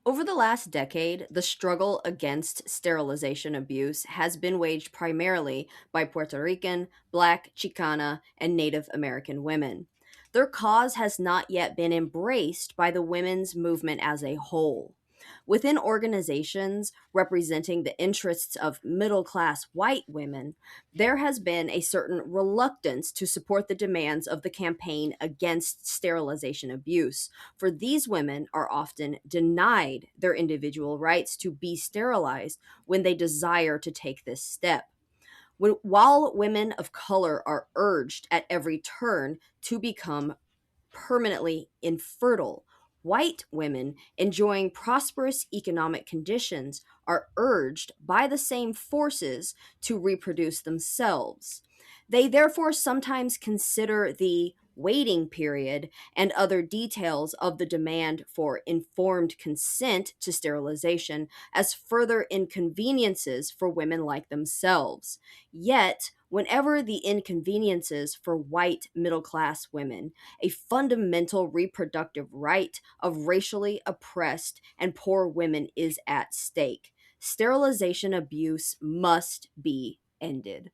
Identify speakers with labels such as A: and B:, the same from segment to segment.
A: Over the last decade, the struggle against sterilization abuse has been waged primarily by Puerto Rican, Black, Chicana, and Native American women. Their cause has not yet been embraced by the women's movement as a whole. Within organizations representing the interests of middle class white women, there has been a certain reluctance to support the demands of the campaign against sterilization abuse, for these women are often denied their individual rights to be sterilized when they desire to take this step. While women of color are urged at every turn to become permanently infertile, white women enjoying prosperous economic conditions are urged by the same forces to reproduce themselves. They therefore sometimes consider the waiting period and other details of the demand for informed consent to sterilization as further inconveniences for women like themselves. Yet, whenever the inconveniences for white middle class women, a fundamental reproductive right of racially oppressed and poor women, is at stake, sterilization abuse must be ended.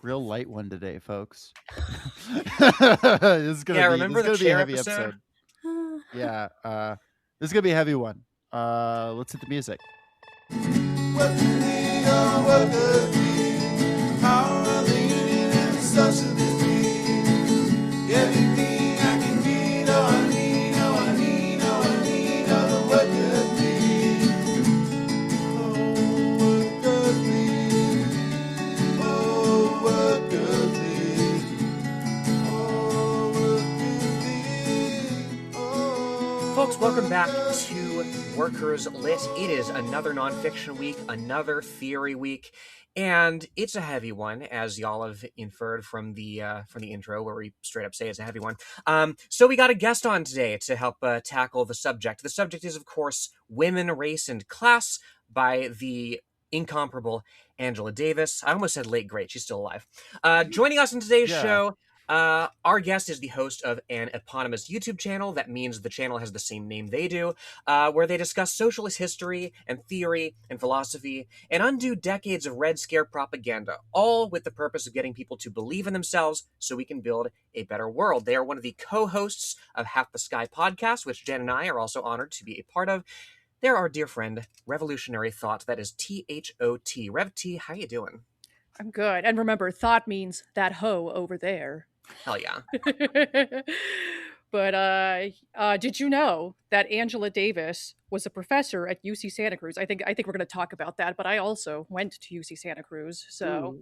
B: Real light one today, folks. This is
C: Yeah,
B: this
C: remember
B: is
C: the
B: gonna be a
C: chair
B: heavy
C: episode?
B: episode. Yeah, this is gonna be a heavy one. Let's hit the music.
D: What the need or what the need? How are the union and the socialist need? Everything I can need, oh I need, oh I need, oh I need, oh the workers need. Oh workers need. Oh workers need. Oh workers need. Oh.
C: Folks, welcome back to Workers Lit. It is another nonfiction week, another theory week, and it's a heavy one, as y'all have inferred from the intro, where we straight up say it's a heavy one. So we got a guest on today to help tackle the subject. The subject is, of course, Women, Race, and Class by the incomparable Angela Davis. I almost said late great. She's still alive. Joining us in today's show, our guest is the host of an eponymous YouTube channel. That means the channel has the same name they do, where they discuss socialist history and theory and philosophy and undo decades of Red Scare propaganda, all with the purpose of getting people to believe in themselves so we can build a better world. They are one of the co-hosts of Half the Sky podcast, which Jen and I are also honored to be a part of. They're our dear friend, Revolutionary Thought. That is THOT. Rev T, how you doing?
E: I'm good. And remember, thought means that hoe over there.
C: Hell yeah.
E: But did you know that Angela Davis was a professor at UC Santa Cruz? I think we're going to talk about that. But I also went to UC Santa Cruz, so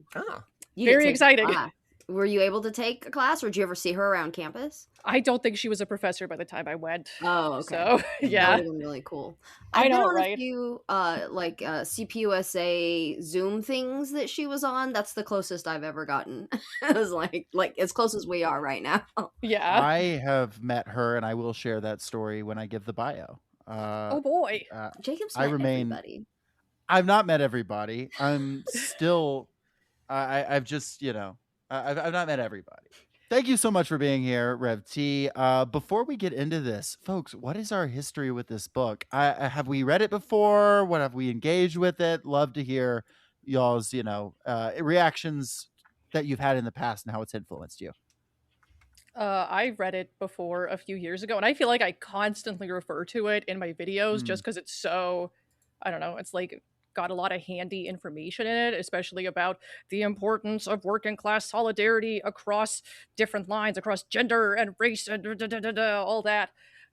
A: You didn't
E: very
A: take a
E: exciting.
A: class. Were you able to take a class, or did you ever see her around campus?
E: I don't think she was a professor by the time I went.
A: Oh, okay.
E: So
A: That
E: yeah,
A: would have been really cool.
E: I
A: I've been
E: know,
A: on
E: right?
A: a few CPUSA Zoom things that she was on. That's the closest I've ever gotten. It was like as close as we are right now.
E: Yeah.
B: I have met her, and I will share that story when I give the bio.
E: Oh boy.
A: Jacob's
B: I
A: met
B: remain.
A: everybody.
B: I've not met everybody. I'm still. I've just I've not met everybody. Thank you so much for being here, Rev T. Before we get into this, folks, what is our history with this book? Have we read it before? What have we engaged with it? Love to hear y'all's, reactions that you've had in the past and how it's influenced you.
E: I read it before a few years ago, and I feel like I constantly refer to it in my videos just because it's so, I don't know, it's like got a lot of handy information in it, especially about the importance of working class solidarity across different lines, across gender and race and all that,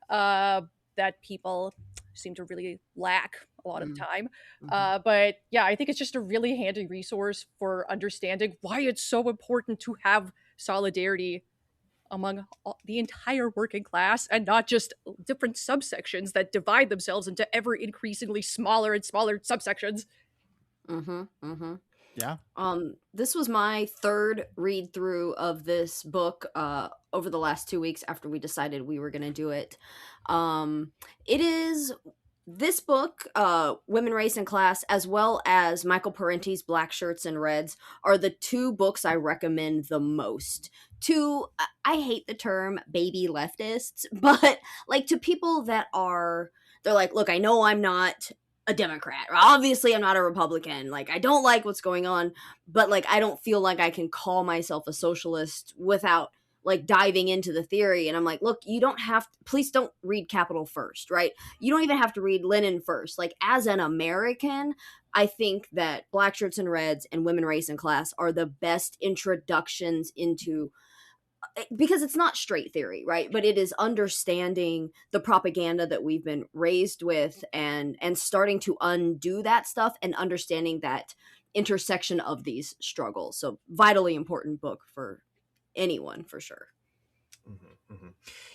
E: that people seem to really lack a lot of the time. But yeah, I think it's just a really handy resource for understanding why it's so important to have solidarity among the entire working class and not just different subsections that divide themselves into ever increasingly smaller and smaller subsections.
B: Yeah.
A: This was my third read through of this book over the last 2 weeks after we decided we were going to do it. It is this book, Women, Race, and Class, as well as Michael Parenti's Black Shirts and Reds, are the two books I recommend the most to, I hate the term baby leftists, but like to people that are They're like, look, I know I'm not a Democrat. Obviously, I'm not a Republican. Like, I don't like what's going on, but like, I don't feel like I can call myself a socialist without like diving into the theory. And I'm like, look, you don't have to, please don't read Capital first, right? You don't even have to read Lenin first. Like, as an American, I think that Black Shirts and Reds and Women, Race, and Class are the best introductions into, because it's not straight theory, right? But it is understanding the propaganda that we've been raised with, and starting to undo that stuff and understanding that intersection of these struggles. So vitally important book for anyone, for sure.
C: Mm-hmm, mm-hmm.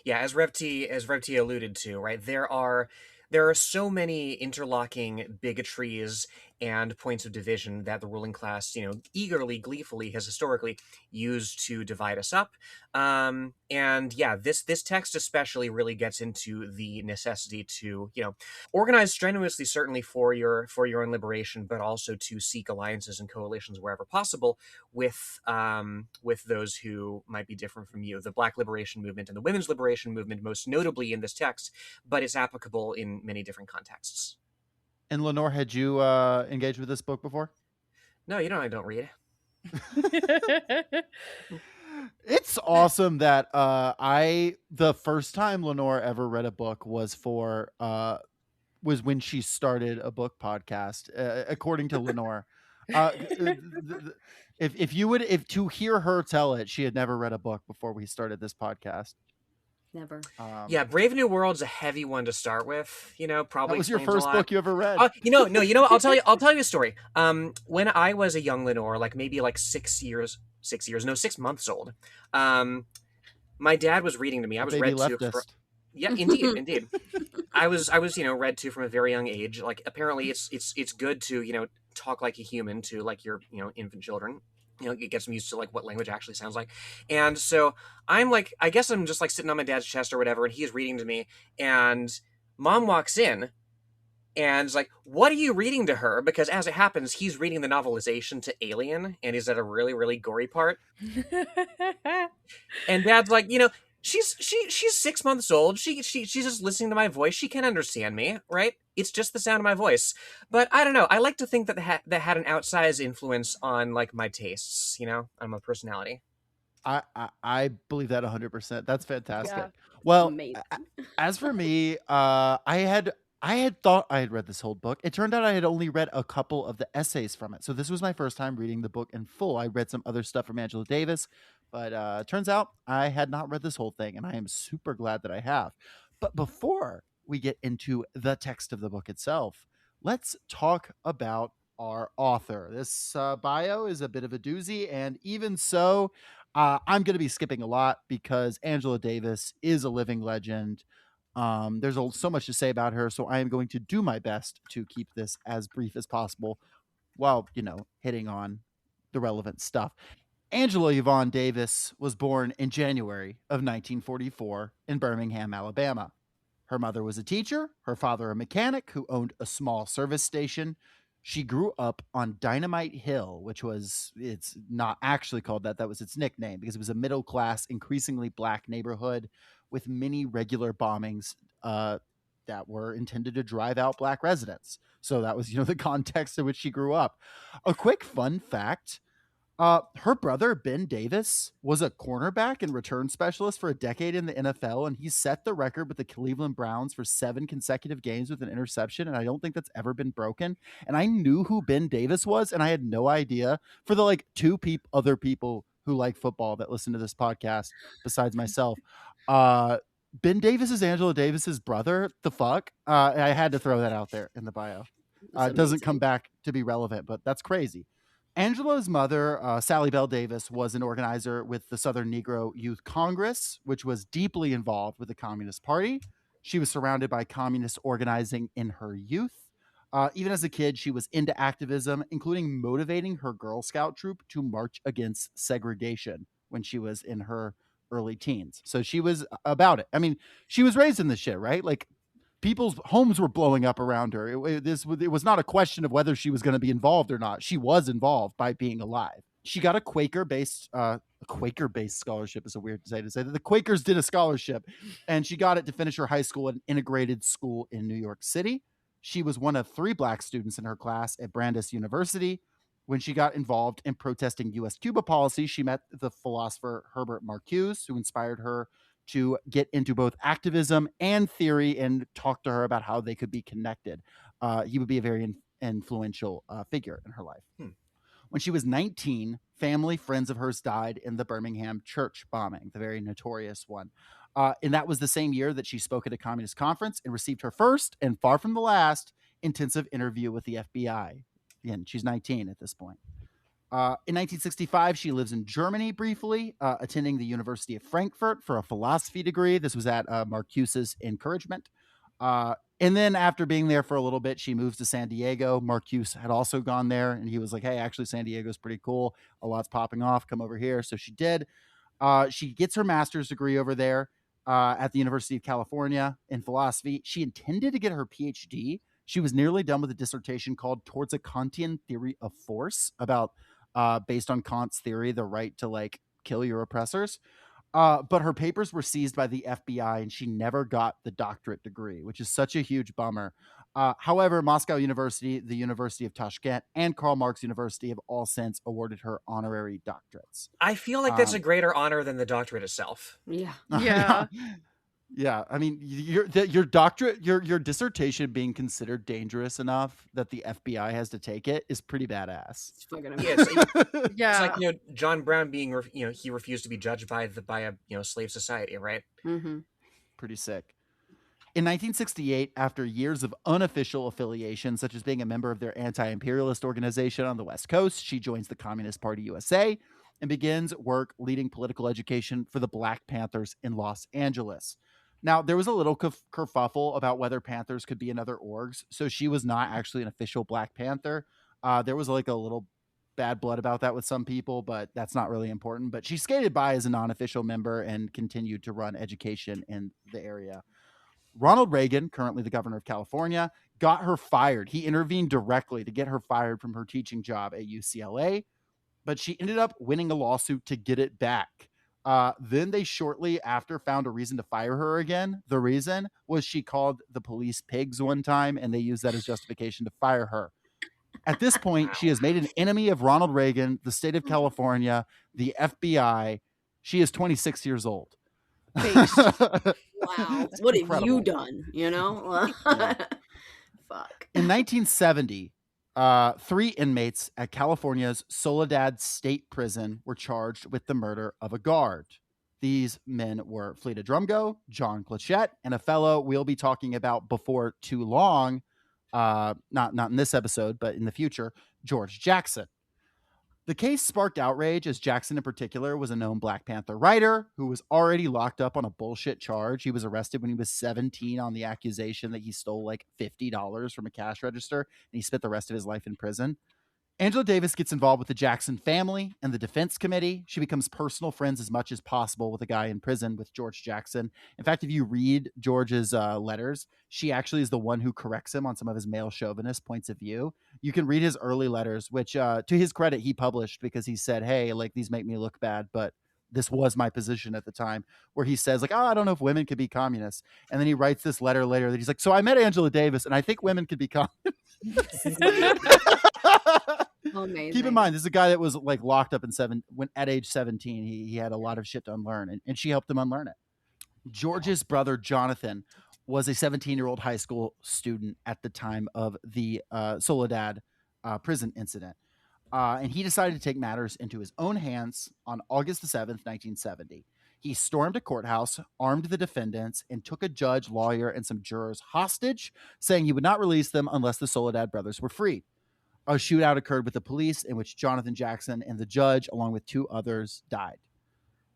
C: Yeah, as Rev T alluded to, right? There are so many interlocking bigotries and points of division that the ruling class, eagerly, gleefully has historically used to divide us up. And yeah, this text especially really gets into the necessity to, organize strenuously, certainly for your own liberation, but also to seek alliances and coalitions wherever possible with those who might be different from you. The Black liberation movement and the women's liberation movement, most notably in this text, but it's applicable in many different contexts.
B: And Lenore, had you engaged with this book before?
C: No, I don't read.
B: It's awesome that the first time Lenore ever read a book was when she started a book podcast, according to Lenore. If to hear her tell it, she had never read a book before we started this podcast.
A: Never.
C: Yeah, Brave New World's a heavy one to start with. Probably
B: That was your
C: explains a
B: first
C: lot.
B: book you ever read.
C: No, what? I'll tell you a story. When I was a young Lenore, like maybe like 6 months old, my dad was reading to me. I was
B: Baby
C: read to.
B: leftist.
C: Yeah, indeed. I was read to from a very young age. Like apparently it's good to talk like a human to like your infant children. It gets them used to like what language actually sounds like. And so I'm like, I guess I'm just like sitting on my dad's chest or whatever, and he's reading to me, and mom walks in and is like, "What are you reading to her?" Because as it happens, he's reading the novelization to Alien, and he's at a really, really gory part. And dad's like, she's 6 months old. She's just listening to my voice. She can understand me, right? It's just the sound of my voice. But I don't know. I like to think that that had an outsized influence on like my tastes, on my personality.
B: I believe that 100%. That's fantastic.
E: Yeah.
B: Well,
A: Amazing.
B: as for me, I had thought I had read this whole book. It turned out I had only read a couple of the essays from it. So this was my first time reading the book in full. I read some other stuff from Angela Davis, but turns out I had not read this whole thing, and I am super glad that I have. But before we get into the text of the book itself, let's talk about our author. This bio is a bit of a doozy, and even so, I'm going to be skipping a lot because Angela Davis is a living legend. There's so much to say about her, so I am going to do my best to keep this as brief as possible while, hitting on the relevant stuff. Angela Yvonne Davis was born in January of 1944 in Birmingham, Alabama. Her mother was a teacher, her father a mechanic who owned a small service station. She grew up on Dynamite Hill, it's not actually called that. That was its nickname because it was a middle class, increasingly black neighborhood with many regular bombings that were intended to drive out black residents. So that was, the context in which she grew up. A quick fun fact. Her brother, Ben Davis, was a cornerback and return specialist for a decade in the NFL, and he set the record with the Cleveland Browns for 7 consecutive games with an interception, and I don't think that's ever been broken. And I knew who Ben Davis was, and I had no idea. For the two other people who like football that listen to this podcast, besides myself, Ben Davis is Angela Davis's brother. The fuck? I had to throw that out there in the bio. It doesn't come back to be relevant, but that's crazy. Angela's mother, Sally Bell Davis, was an organizer with the Southern Negro Youth Congress, which was deeply involved with the Communist Party. She was surrounded by communist organizing in her youth. Even as a kid, she was into activism, including motivating her Girl Scout troop to march against segregation when she was in her early teens. So she was about it. I mean, she was raised in this shit, right? Like, people's homes were blowing up around her. It was not a question of whether she was going to be involved or not. She was involved by being alive. She got a Quaker-based scholarship is a weird to say that the Quakers did a scholarship, and she got it to finish her high school at an integrated school in New York City. She was one of 3 black students in her class at Brandeis University. When she got involved in protesting U.S. Cuba policy, she met the philosopher Herbert Marcuse, who inspired her to get into both activism and theory and talk to her about how they could be connected. He would be a very influential figure in her life. When she was 19, family friends of hers died in the Birmingham church bombing, the very notorious one. And that was the same year that she spoke at a communist conference and received her first, and far from the last, intensive interview with the FBI. Again, she's 19 at this point. In 1965, she lives in Germany briefly, attending the University of Frankfurt for a philosophy degree. This was at Marcuse's encouragement. And then after being there for a little bit, she moves to San Diego. Marcuse had also gone there, and he was like, hey, actually, San Diego's pretty cool. A lot's popping off. Come over here. So she did. She gets her master's degree over there at the University of California in philosophy. She intended to get her PhD. She was nearly done with a dissertation called Towards a Kantian Theory of Force, about based on Kant's theory, the right to like kill your oppressors. But her papers were seized by the FBI, and she never got the doctorate degree, which is such a huge bummer. However, Moscow University, the University of Tashkent, and Karl Marx University have all since awarded her honorary doctorates.
C: I feel like that's a greater honor than the doctorate itself.
A: Yeah.
E: Yeah.
B: Yeah, I mean, your doctorate, your dissertation being considered dangerous enough that the FBI has to take it is pretty badass.
A: It's fucking
C: Yeah,
A: amazing.
C: it's
E: Yeah.
C: like John Brown being he refused to be judged by a slave society, right?
A: Mm-hmm.
B: Pretty sick. In 1968, after years of unofficial affiliation, such as being a member of their anti-imperialist organization on the West Coast, she joins the Communist Party USA and begins work leading political education for the Black Panthers in Los Angeles. Now, there was a little kerfuffle about whether Panthers could be in other orgs, so she was not actually an official Black Panther. There was like a little bad blood about that with some people, but that's not really important. But she skated by as a non-official member and continued to run education in the area. Ronald Reagan, currently the governor of California, got her fired. He intervened directly to get her fired from her teaching job at UCLA, but she ended up winning a lawsuit to get it back. Then they shortly after found a reason to fire her again. The reason was she called the police pigs one time, and they used that as justification to fire her. At this point, she has made an enemy of Ronald Reagan, the state of California, the FBI. She is 26 years old.
A: Wow. What have you done? Fuck.
B: In 1970, 3 inmates at California's Soledad State Prison were charged with the murder of a guard. These men were Fleta Drumgo, John Clochette, and a fellow we'll be talking about before too long, not in this episode, but in the future, George Jackson. The case sparked outrage as Jackson in particular was a known Black Panther writer who was already locked up on a bullshit charge. He was arrested when he was 17 on the accusation that he stole like $50 from a cash register, and he spent the rest of his life in prison. Angela Davis gets involved with the Jackson family and the defense committee. She becomes personal friends as much as possible with a guy in prison, with George Jackson. In fact, if you read George's letters, she actually is the one who corrects him on some of his male chauvinist points of view. You can read his early letters, which to his credit, he published because he said, hey, like these make me look bad, but this was my position at the time, where he says like, oh, I don't know if women could be communists. And then he writes this letter later that he's like, so I met Angela Davis and I think women could be communists.
A: Amazing.
B: Keep in mind, this is a guy that was like locked up at age 17. He had a lot of shit to unlearn, and she helped him unlearn it. George's brother, Jonathan, was a 17-year-old high school student at the time of the Soledad prison incident. And he decided to take matters into his own hands on August the 7th, 1970. He stormed a courthouse, armed the defendants, and took a judge, lawyer, and some jurors hostage, saying he would not release them unless the Soledad brothers were freed. A shootout occurred with the police in which Jonathan Jackson and the judge, along with 2 others, died.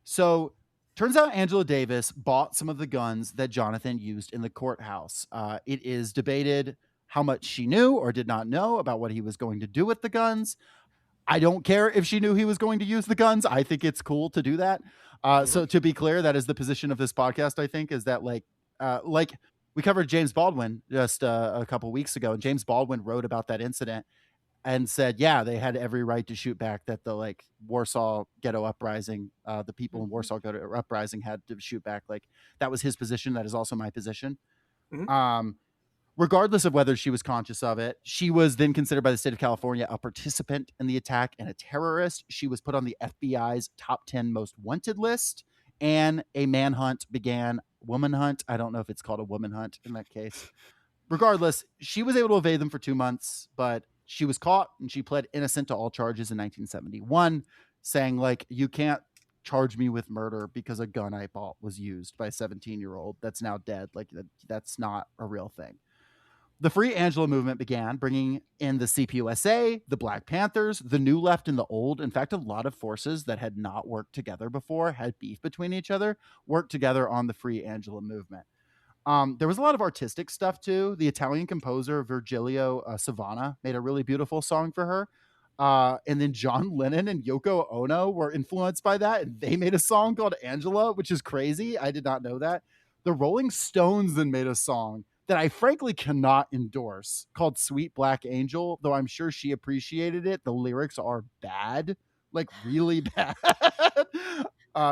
B: So, turns out Angela Davis bought some of the guns that Jonathan used in the courthouse. It is debated how much she knew or did not know about what he was going to do with the guns. I don't care if she knew he was going to use the guns. I think it's cool to do that. So to be clear, that is the position of this podcast, I think, is that like we covered James Baldwin just a couple weeks ago, and James Baldwin wrote about that incident. and said, yeah, they had every right to shoot back, that the like Warsaw Ghetto Uprising, the people in Warsaw Ghetto Uprising had to shoot back. Like that was his position. That is also my position.
C: Mhm.
B: Regardless of whether she was conscious of it, she was then considered by the state of California a participant in the attack and a terrorist. She was put on the FBI's top 10 most wanted list, and a manhunt began. Woman hunt. I don't know if it's called a woman hunt in that case. Regardless, she was able to evade them for 2 months, but she was caught and she pled innocent to all charges in 1971, saying, like, you can't charge me with murder because a gun I bought was used by a 17-year-old that's now dead. Like, that's not a real thing. The Free Angela movement began, bringing in the CPUSA, the Black Panthers, the New Left, and the Old. In fact, a lot of forces that had not worked together before, had beef between each other, worked together on the Free Angela movement. There was a lot of artistic stuff too. The Italian composer Virgilio Savana made a really beautiful song for her. And then John Lennon and Yoko Ono were influenced by that, and they made a song called Angela, which is crazy. I did not know that. The Rolling Stones then made a song that I frankly cannot endorse, called Sweet Black Angel, though I'm sure she appreciated it. The lyrics are bad, like really bad.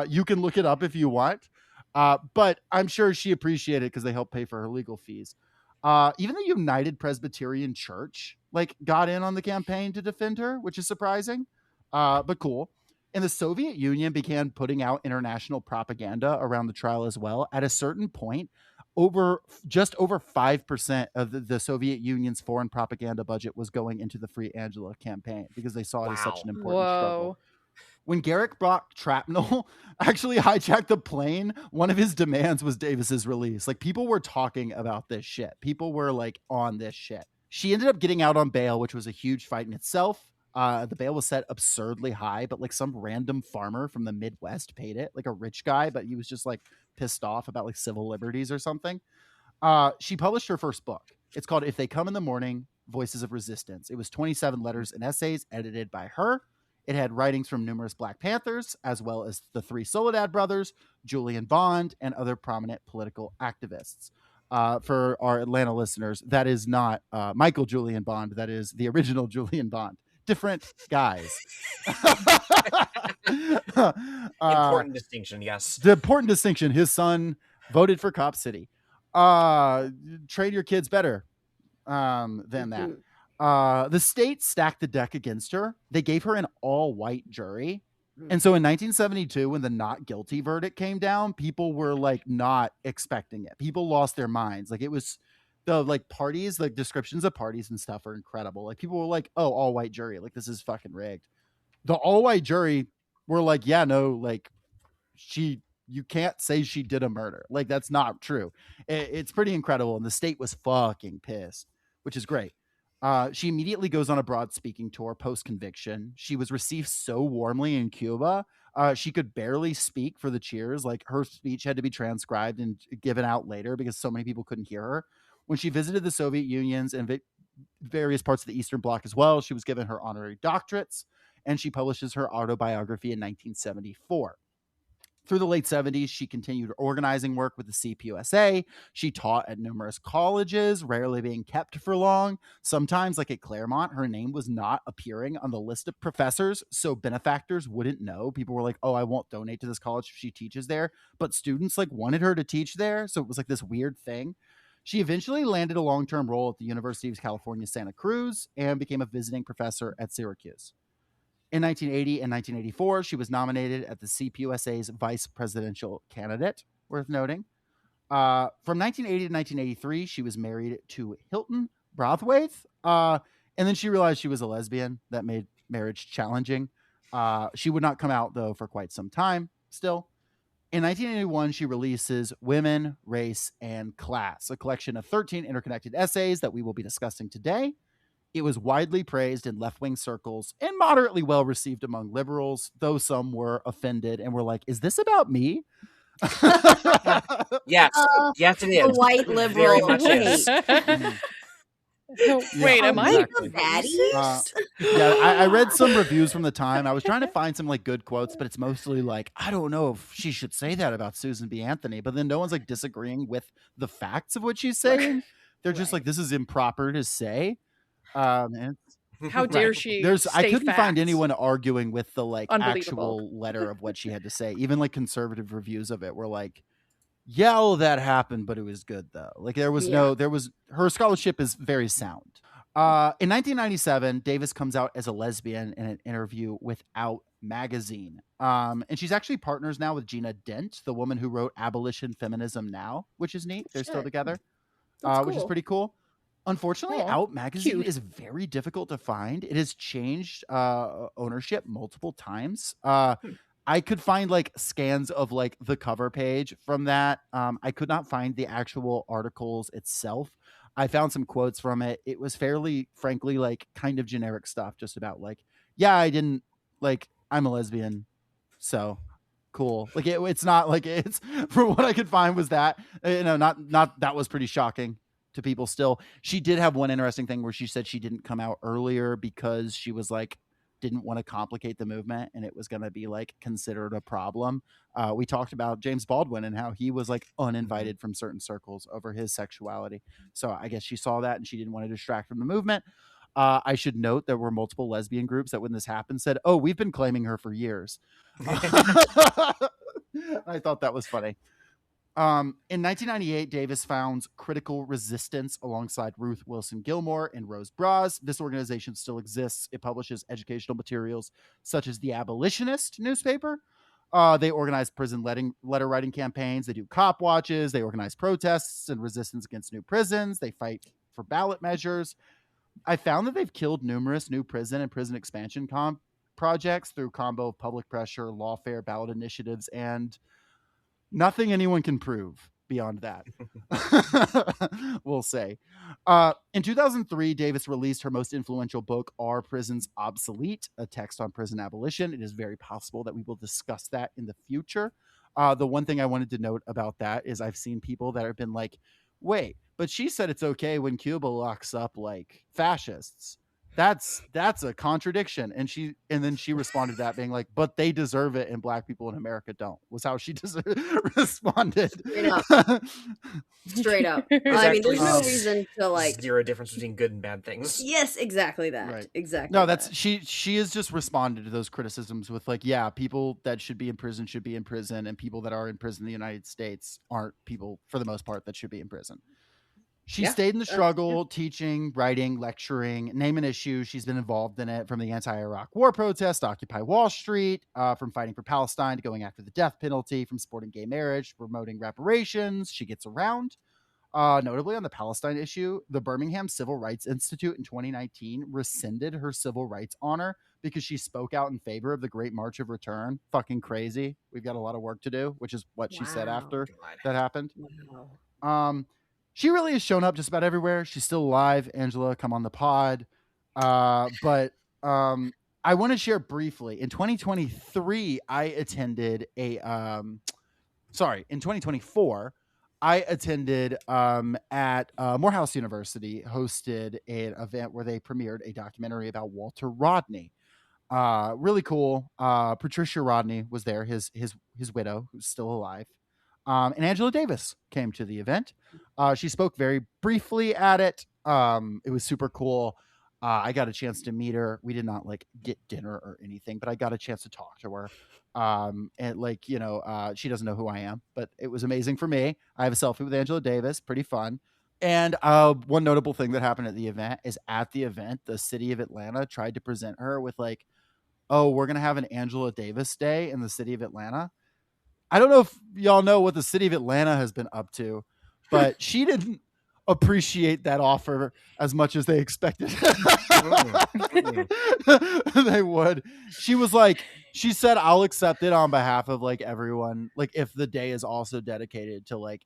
B: You can look it up if you want. But I'm sure she appreciated it because they helped pay for her legal fees. Even the United Presbyterian Church like got in on the campaign to defend her, which is surprising, but cool. And the Soviet Union began putting out international propaganda around the trial as well. At a certain point, just over 5% of the Soviet Union's foreign propaganda budget was going into the Free Angela campaign because they saw it as such an important struggle. When Garrick Brock Trapnell actually hijacked the plane, one of his demands was Davis's release. Like, people were talking about this shit. People were like on this shit. She ended up getting out on bail, which was a huge fight in itself. The bail was set absurdly high, but like some random farmer from the Midwest paid it, like a rich guy, but he was just like pissed off about like civil liberties or something. She published her first book. It's called If They Come in the Morning, Voices of Resistance. It was 27 letters and essays edited by her. It had writings from numerous Black Panthers, as well as the three Soledad brothers, Julian Bond, and other prominent political activists. For our Atlanta listeners, that is not Michael Julian Bond. That is the original Julian Bond. Different guys.
C: Important distinction, yes.
B: The important distinction. His son voted for Cop City. Train your kids better than that. The state stacked the deck against her. They gave her an all-white jury. And so in 1972, when the not guilty verdict came down, people were like not expecting it. People lost their minds. Like, it was the like parties, like descriptions of parties and stuff are incredible. Like, people were like, oh, all-white jury. Like, this is fucking rigged. The all-white jury were like, yeah, no, like you can't say she did a murder. Like, that's not true. It's pretty incredible. And the state was fucking pissed, which is great. She immediately goes on a broad speaking tour post-conviction. She was received so warmly in Cuba. She could barely speak for the cheers. Like, her speech had to be transcribed and given out later because so many people couldn't hear her. When she visited the Soviet Unions and various parts of the Eastern Bloc as well, she was given her honorary doctorates, and she publishes her autobiography in 1974. Through the late 70s, she continued organizing work with the CPUSA. She taught at numerous colleges, rarely being kept for long. Sometimes, like at Claremont, her name was not appearing on the list of professors, so benefactors wouldn't know. People were like, oh, I won't donate to this college if she teaches there. But students like wanted her to teach there, so it was like this weird thing. She eventually landed a long-term role at the University of California, Santa Cruz, and became a visiting professor at Syracuse. In 1980 and 1984, she was nominated at the CPUSA's vice presidential candidate, worth noting. From 1980 to 1983, she was married to Hilton Brathwaite, and then she realized she was a lesbian. That made marriage challenging. She would not come out, though, for quite some time still. In 1981, she releases Women, Race, and Class, a collection of 13 interconnected essays that we will be discussing today. It was widely praised in left-wing circles and moderately well-received among liberals, though some were offended and were like, is this about me?
C: Yes. Yes, it is.
A: The white
C: Very
A: liberal
C: much is.
E: Wait, am I
B: exactly.
E: racist?
B: Yeah, I read some reviews from the time. I was trying to find some like good quotes, but it's mostly like, I don't know if she should say that about Susan B. Anthony, but then no one's like disagreeing with the facts of what she's saying. They're just like, this is improper to say. And
E: How dare she
B: I
E: state
B: couldn't find
E: facts?
B: anyone arguing with the like
E: Unbelievable.
B: actual letter of what she had to say. Even like conservative reviews of it were like, yeah, all of that happened, but it was good though. Like
A: Yeah.
B: her scholarship is very sound. In 1997, Davis comes out as a lesbian in an interview with Out magazine. And she's actually partners now with Gina Dent, the woman who wrote Abolition Feminism Now, which is neat. They're still
A: Shit.
B: together,
A: That's
B: which is
A: cool.
B: pretty cool. Unfortunately,
E: Aw,
B: Out magazine
E: cute.
B: is very difficult to find. It has changed ownership multiple times. I could find like scans of like the cover page from that. I could not find the actual articles itself. I found some quotes from it. It was fairly, frankly, like kind of generic stuff, just about like, yeah, I didn't like, I'm a lesbian, so cool. Like it's not like it's from what I could find was that not that was pretty shocking to people still. She did have one interesting thing where she said she didn't come out earlier because she was like didn't want to complicate the movement and it was going to be like considered a problem. We talked about James Baldwin and how he was like uninvited from certain circles over his sexuality. So I guess she saw that and she didn't want to distract from the movement. I should note there were multiple lesbian groups that when this happened said, oh, we've been claiming her for years. I thought that was funny. In 1998, Davis founds Critical Resistance alongside Ruth Wilson Gilmore and Rose Braz. This organization still exists. It publishes educational materials such as the Abolitionist newspaper. They organize prison letter writing campaigns. They do cop watches. They organize protests and resistance against new prisons. They fight for ballot measures. I found that they've killed numerous new prison and prison expansion projects through combo of public pressure, lawfare, ballot initiatives, and nothing anyone can prove beyond that. We'll say. In 2003, Davis released her most influential book, Are Prisons Obsolete? A Text on Prison Abolition. It is very possible that we will discuss that in the future. The one thing I wanted to note about that is I've seen people that have been like, wait, but she said it's okay when Cuba locks up like fascists. That's a contradiction. And then she responded to that being like, but they deserve it and black people in America don't, was how she responded.
A: Straight up. Straight up.
C: There's
A: I mean, there's no
C: actually
A: reason to like.
C: zero difference between good and bad things.
A: Yes, exactly that.
B: Right.
A: Exactly.
B: No, that's
A: that.
B: she has just responded to those criticisms with like, yeah, people that should be in prison, and people that are in prison in the United States aren't people for the most part that should be in prison. She
A: Yeah.
B: stayed in the struggle, teaching, writing, lecturing, name an issue. She's been involved in it, from the anti-Iraq war protest, Occupy Wall Street, from fighting for Palestine to going after the death penalty, from supporting gay marriage, promoting reparations. She gets around. Notably on the Palestine issue, the Birmingham Civil Rights Institute in 2019 rescinded her civil rights honor because she spoke out in favor of the Great March of Return. Fucking crazy. We've got a lot of work to do, which is what she said
A: Wow.
B: after
C: God.
B: that happened.
A: Wow.
B: She really has shown up just about everywhere. She's still alive. Angela, come on the pod. But I want to share briefly. In 2023, I attended in 2024, I attended at Morehouse University, hosted an event where they premiered a documentary about Walter Rodney. Really cool. Patricia Rodney was there, his widow, who's still alive. And Angela Davis came to the event. She spoke very briefly at it. It was super cool. I got a chance to meet her. We did not like get dinner or anything, but I got a chance to talk to her. And like, she doesn't know who I am, but it was amazing for me. I have a selfie with Angela Davis, pretty fun. And one notable thing that happened at the event is at the event, the city of Atlanta tried to present her with like, oh, we're going to have an Angela Davis Day in the city of Atlanta. I don't know if y'all know what the city of Atlanta has been up to, but she didn't appreciate that offer as much as they expected. They would. She was like, she said, I'll accept it on behalf of like everyone. Like if the day is also dedicated to like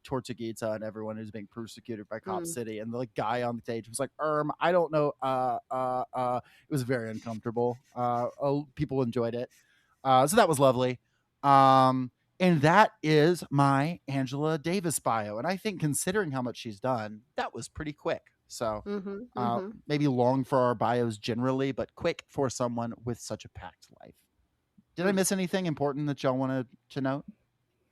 B: Tortuguita and everyone who's being persecuted by Cop City. And the like guy on the stage was like, I don't know. It was very uncomfortable. People enjoyed it. So that was lovely. And that is my Angela Davis bio. And I think considering how much she's done, that was pretty quick. So maybe long for our bios generally, but quick for someone with such a packed life. Did I miss anything important that y'all wanted to note?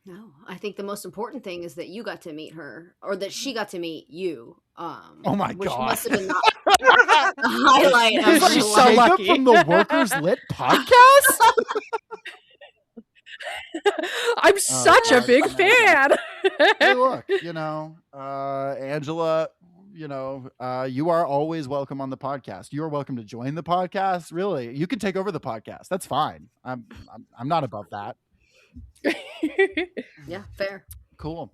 A: No, I think the most important thing is that you got to meet her, or that she got to meet you,
B: Oh my
A: which
B: god.
A: must have been the highlight of her
E: She's so
A: life.
B: Jacob
E: lucky.
B: from the Workers Lit podcast?
E: I'm such a
B: God,
E: big
B: man.
E: fan.
B: Hey, look, Angela, you are always welcome on the podcast. You are welcome to join the podcast. Really, you can take over the podcast. That's fine. I'm not above that.
A: Yeah, fair.
B: Cool.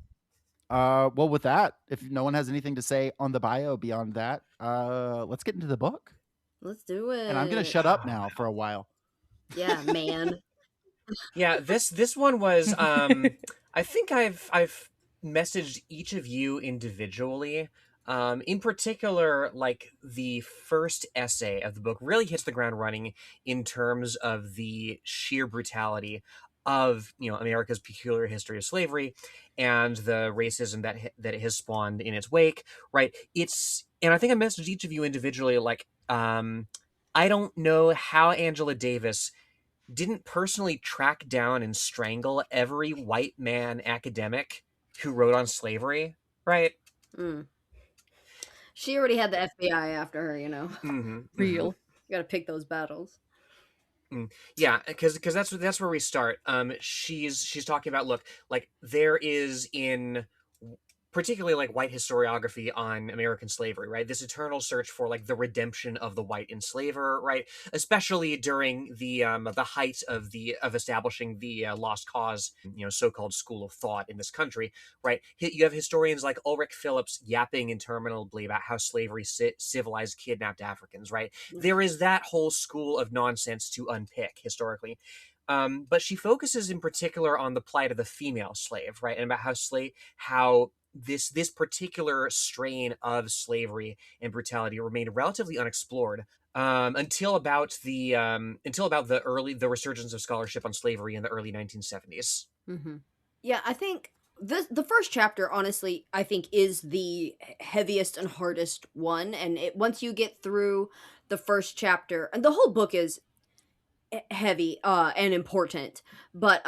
B: Well, with that, if no one has anything to say on the bio beyond that, let's get into the book.
A: Let's do it.
B: And I'm gonna shut up now for a while.
A: Yeah, man.
C: Yeah, this one was I think I've messaged each of you individually. In particular, like the first essay of the book really hits the ground running in terms of the sheer brutality of America's peculiar history of slavery and the racism that it has spawned in its wake. Right? And I think I messaged each of you individually. Like, I don't know how Angela Davis didn't personally track down and strangle every white man academic who wrote on slavery, right?
A: Mm. She already had the FBI after her,
C: Mm-hmm,
E: Real.
A: You got to pick those battles.
C: Yeah, because that's where we start. She's talking about, look, like there is in particularly like white historiography on American slavery, right? This eternal search for like the redemption of the white enslaver, right? Especially during the height of establishing the lost cause, so-called school of thought in this country, right? You have historians like Ulrich Phillips yapping interminably about how slavery civilized kidnapped Africans, right? There is that whole school of nonsense to unpick historically. But she focuses in particular on the plight of the female slave, right? And about how this particular strain of slavery and brutality remained relatively unexplored until about the resurgence of scholarship on slavery in the early 1970s.
A: Mm-hmm. Yeah, I think the first chapter, honestly, I think is the heaviest and hardest one, and once you get through the first chapter, and the whole book is heavy and important, but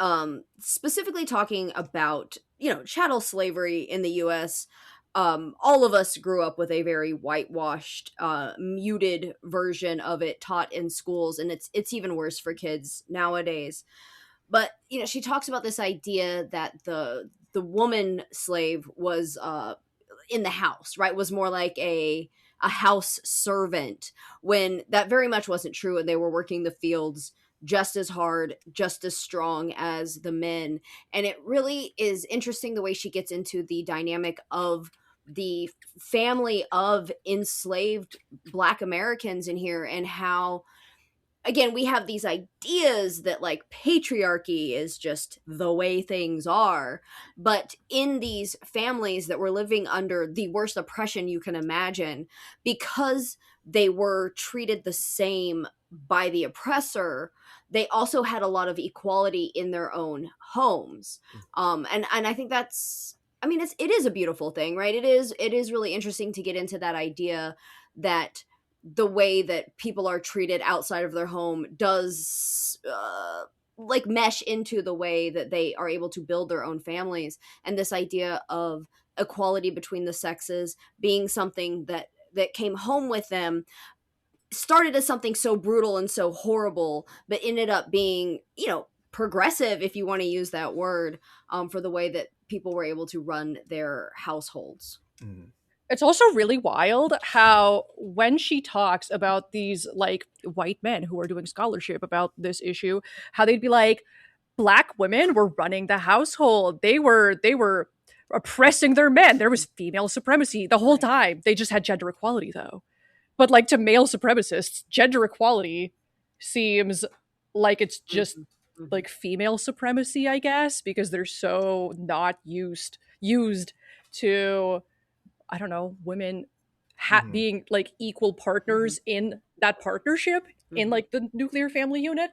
A: specifically talking about chattel slavery in the US. All of us grew up with a very whitewashed, muted version of it taught in schools, and it's even worse for kids nowadays. But she talks about this idea that the woman slave was in the house, right? Was more like a house servant, when that very much wasn't true, and they were working the fields just as hard, just as strong as the men. And it really is interesting the way she gets into the dynamic of the family of enslaved Black Americans in here, and how, again, we have these ideas that like patriarchy is just the way things are, but in these families that were living under the worst oppression you can imagine, because they were treated the same by the oppressor, they also had a lot of equality in their own homes. And I think that's, I mean, it is a beautiful thing, right? It is really interesting to get into that idea that the way that people are treated outside of their home does like mesh into the way that they are able to build their own families, and this idea of equality between the sexes being something that came home with them, started as something so brutal and so horrible, but ended up being progressive, if you want to use that word, for the way that people were able to run their households.
E: It's also really wild how when she talks about these like white men who are doing scholarship about this issue, how they'd be like, Black women were running the household. They were oppressing their men. There was female supremacy the whole time. They just had gender equality though. But like to male supremacists, gender equality seems like it's just like female supremacy, I guess, because they're so not used to, I don't know, women being like equal partners in that partnership in like the nuclear family unit.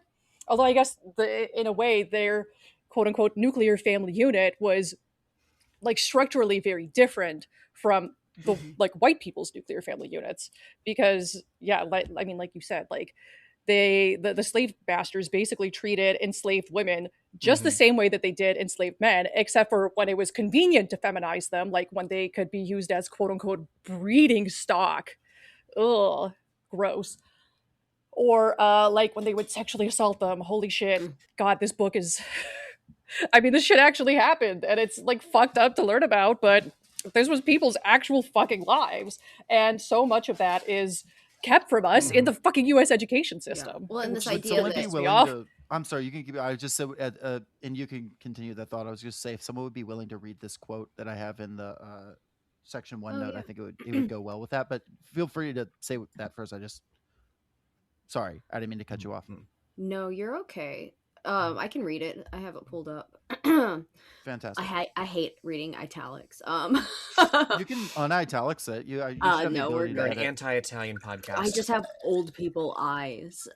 E: Although I guess in a way their quote unquote nuclear family unit was like structurally very different from the like white people's nuclear family units, because yeah, like I mean, like you said, like the slave masters basically treated enslaved women just the
C: Mhm.
E: same way that they did enslaved men, except for when it was convenient to feminize them, like when they could be used as quote unquote breeding stock. Ugh, gross. Or like when they would sexually assault them. Holy shit.
A: Mm.
E: God, this book is I mean, this shit actually happened, and it's like fucked up to learn about, but this was people's actual fucking lives. And so much of that is kept from us in
C: Mhm.
E: the fucking US education
A: Yeah.
E: system,
A: Well, and
E: which
A: this
E: is
B: Would
A: idea
B: someone
E: really
B: be
A: that
E: pissed me
B: willing
E: off.
B: to? I'm sorry, you can keep. I just said, and you can continue that thought. I was just say, if someone would be willing to read this quote that I have in the section one
A: oh
B: note, I
A: yeah.
B: think it would go well with that. But feel free to say that first. Sorry, I didn't mean to cut you off.
C: Mhm.
A: No, you're okay. I can read it. I have it pulled up.
B: Fantastic.
A: I hate reading italics.
B: You can unitalics it. You should have the
A: No, we're
B: ability to
C: We're an
A: good.
B: edit.
C: anti-Italian
A: I
C: podcast.
A: just have old people eyes.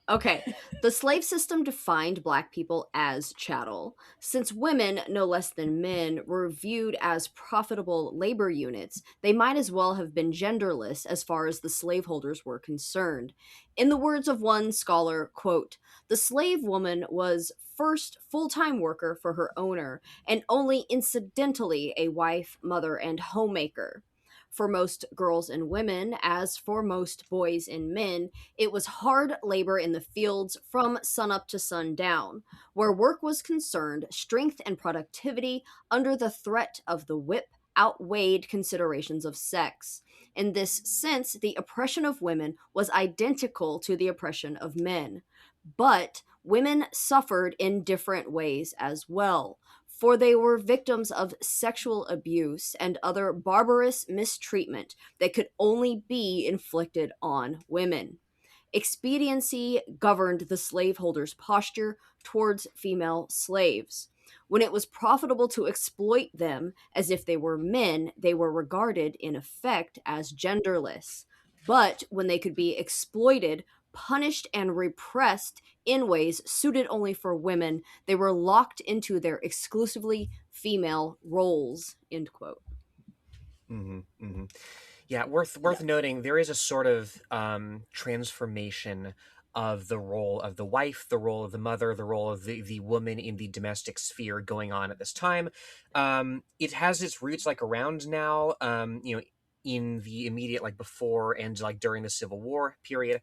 A: Okay. The slave system defined black people as chattel. Since women, no less than men, were viewed as profitable labor units, they might as well have been genderless as far as the slaveholders were concerned. In the words of one scholar, quote, the slave woman was first full-time worker for her owner and only incidentally a wife, mother, and homemaker. For most girls and women, as for most boys and men, it was hard labor in the fields from sunup to sundown. Where work was concerned, strength and productivity under the threat of the whip outweighed considerations of sex. In this sense, the oppression of women was identical to the oppression of men. But women suffered in different ways as well, for they were victims of sexual abuse and other barbarous mistreatment that could only be inflicted on women. Expediency governed the slaveholders' posture towards female slaves. When it was profitable to exploit them as if they were men, they were regarded, in effect, as genderless. But when they could be exploited, punished, and repressed in ways suited only for women, they were locked into their exclusively female roles. End quote.
C: Mhm. Mhm. Yeah, worth noting, there is a sort of transformation of the role of the wife, the role of the mother, the role of the woman in the domestic sphere going on at this time. It has its roots like around now, in the immediate like before and like during the Civil War period,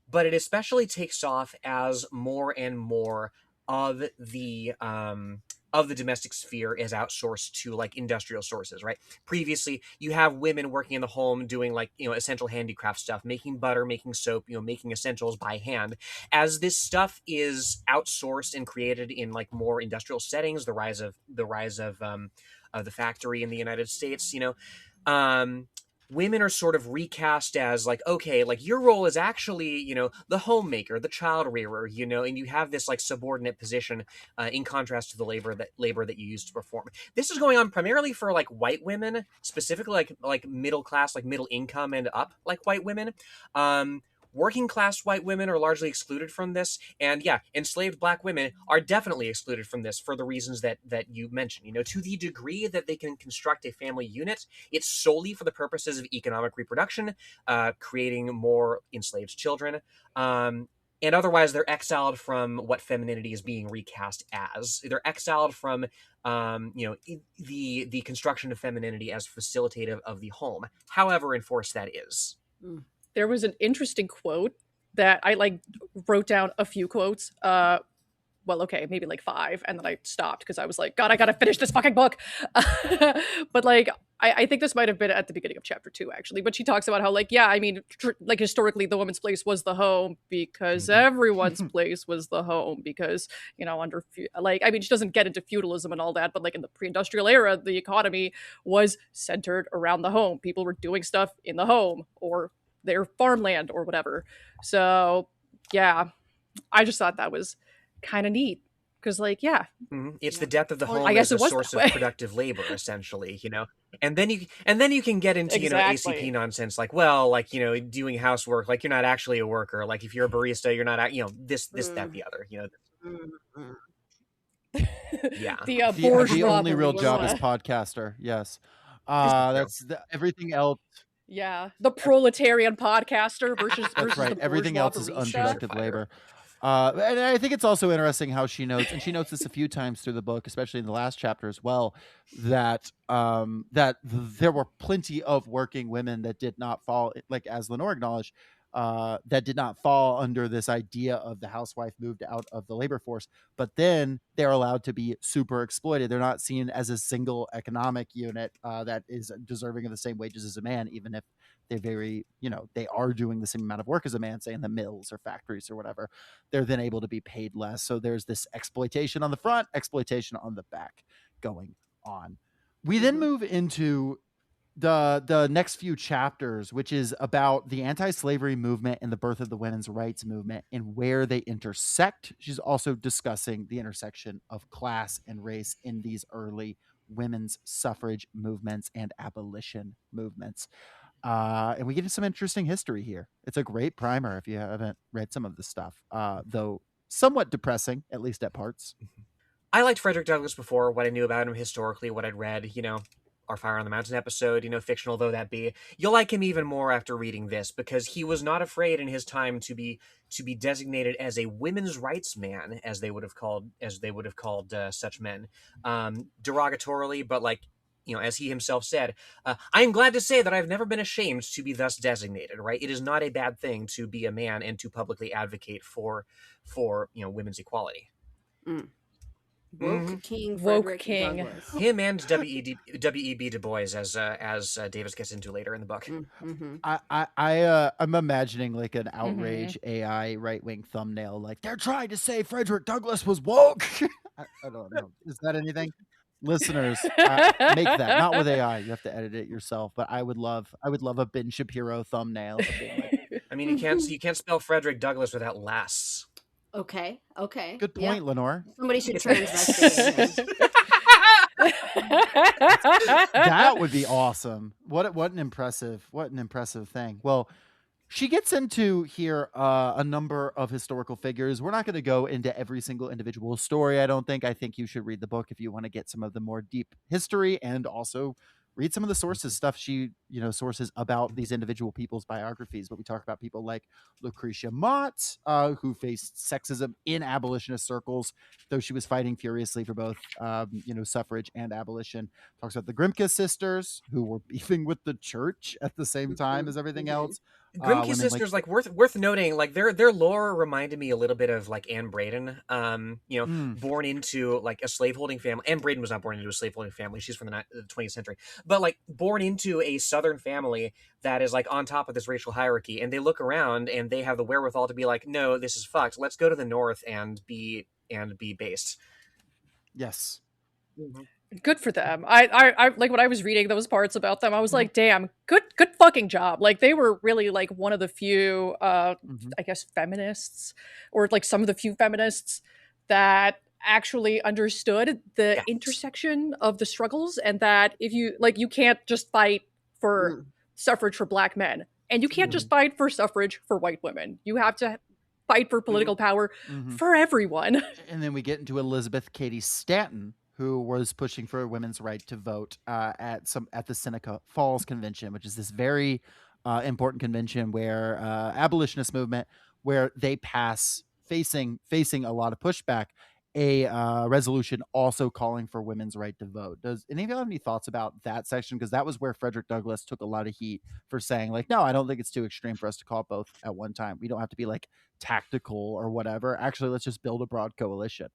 C: but it especially takes off as more and more of the domestic sphere is outsourced to like industrial sources, right? Previously, you have women working in the home doing like, essential handicraft stuff, making butter, making soap, making essentials by hand. As this stuff is outsourced and created in like more industrial settings, the rise of the factory in the United States, um women are sort of recast as like, okay, like your role is actually, the homemaker, the child rearer, and you have this like subordinate position, in contrast to the labor that you used to perform. This is going on primarily for like white women, specifically like middle class, like middle income and up, like white women. Working class white women are largely excluded from this, and yeah, enslaved black women are definitely excluded from this for the reasons that you mentioned. To the degree that they can construct a family unit, it's solely for the purposes of economic reproduction, creating more enslaved children. And otherwise, they're exiled from what femininity is being recast as. They're exiled from, the construction of femininity as facilitative of the home, however enforced that is.
A: Mm.
E: There was an interesting quote that I like wrote down a few quotes. Well, okay, maybe like five, and then I stopped because I was like, God, I gotta finish this fucking book. But like, I think this might have been at the beginning of chapter 2, actually. But she talks about how, like, yeah, I mean, like historically, the woman's place was the home because
C: Mhm.
E: everyone's place was the home because under like, I mean, she doesn't get into feudalism and all that, but like in the pre-industrial era, the economy was centered around the home. People were doing stuff in the home or their farmland or whatever. So yeah, I just thought that was kind of neat because like yeah,
C: It's
A: Yeah.
C: the death of the
A: Well,
E: I
C: home
E: guess
C: as
E: it
C: a
E: was
C: source
E: that
C: of
E: way.
C: productive labor, essentially, and then you can get into ACP
E: Exactly.
C: nonsense like, well, like, doing housework, like you're not actually a worker, like if you're a barista, you're not this that
A: mm,
C: the other,
A: mm, mm.
C: yeah.
E: The
B: The
E: bourgeois
B: only real job is
E: barista.
B: podcaster. Yes. Everything else.
E: Yeah, the proletarian podcaster versus
B: That's right.
E: the
B: Everything
E: bourgeois
B: else is
E: barista.
B: unproductive labor. And I think it's also interesting how she notes, and she notes this a few times through the book, especially in the last chapter as well, that there were plenty of working women that did not fall, like as Lenore acknowledged, that did not fall under this idea of the housewife moved out of the labor force, but then they're allowed to be super exploited. They're not seen as a single economic unit that is deserving of the same wages as a man, even if they are doing the same amount of work as a man, say in the mills or factories or whatever. They're then able to be paid less. So there's this exploitation on the front, exploitation on the back going on. We then move into the next few chapters, which is about the anti-slavery movement and the birth of the women's rights movement and where they intersect. She's also discussing the intersection of class and race in these early women's suffrage movements and abolition movements. And we get into some interesting history here. It's a great primer if you haven't read some of the stuff, though somewhat depressing, at least at parts.
C: I liked Frederick Douglass before, what I knew about him historically, what I'd read, our Fire on the Mountain episode, fictional though that be. You'll like him even more after reading this, because he was not afraid in his time to be designated as a women's rights man, as they would have called such men, derogatorily, but as he himself said, I am glad to say that I've never been ashamed to be thus designated. Right? It is not a bad thing to be a man and to publicly advocate for women's equality.
A: Mm. Woke
C: Mhm.
A: King
E: Woke
A: Frederick
E: King.
A: Douglass.
C: Him and W.E.B. Du Bois, as Davis gets into later in the book.
A: Mm-hmm.
B: I'm imagining like an outrage AI right wing thumbnail, like they're trying to say Frederick Douglass was woke. I don't know. Is that anything? Listeners, make that not with AI. You have to edit it yourself. But I would love a Ben Shapiro thumbnail. Of being like,
C: I mean, you can't spell Frederick Douglass without lass.
A: Okay.
B: good point, Lenore.
A: Somebody should transvestigate him.
B: That would be awesome. What an impressive thing. Well, she gets into here a number of historical figures. We're not going to go into every single individual story, I don't think. I think you should read the book if you want to get some of the more deep history, and also read some of the sources, stuff she, sources about these individual people's biographies. But we talk about people like Lucretia Mott, who faced sexism in abolitionist circles, though she was fighting furiously for both, suffrage and abolition. Talks about the Grimke sisters, who were beefing with the church at the same time as everything else.
C: Grimke sisters, worth noting, their lore reminded me a little bit of Anne Braden. Born into a slaveholding family. Anne Braden was not born into a slaveholding family; she's from the 20th century. But born into a Southern family that is on top of this racial hierarchy, and they look around and they have the wherewithal to be like, "No, this is fucked. Let's go to the North and be based."
B: Yes.
C: Mm-hmm.
E: Good for them. I like when I was reading those parts about them, I was like, damn, good fucking job. They were really one of the few I guess feminists, or some of the few feminists that actually understood the intersection of the struggles, and that if you you can't just fight for suffrage for black men, and you can't just fight for suffrage for white women. You have to fight for political power for everyone.
B: And then we get into Elizabeth Cady Stanton, who was pushing for women's right to vote at the Seneca Falls Convention, which is this very important convention where abolitionist movement, where they pass, facing a lot of pushback, a resolution also calling for women's right to vote. Does any of you have any thoughts about that section? Because that was where Frederick Douglass took a lot of heat for saying no, I don't think it's too extreme for us to call it both at one time. We don't have to be tactical or whatever. Actually, let's just build a broad coalition.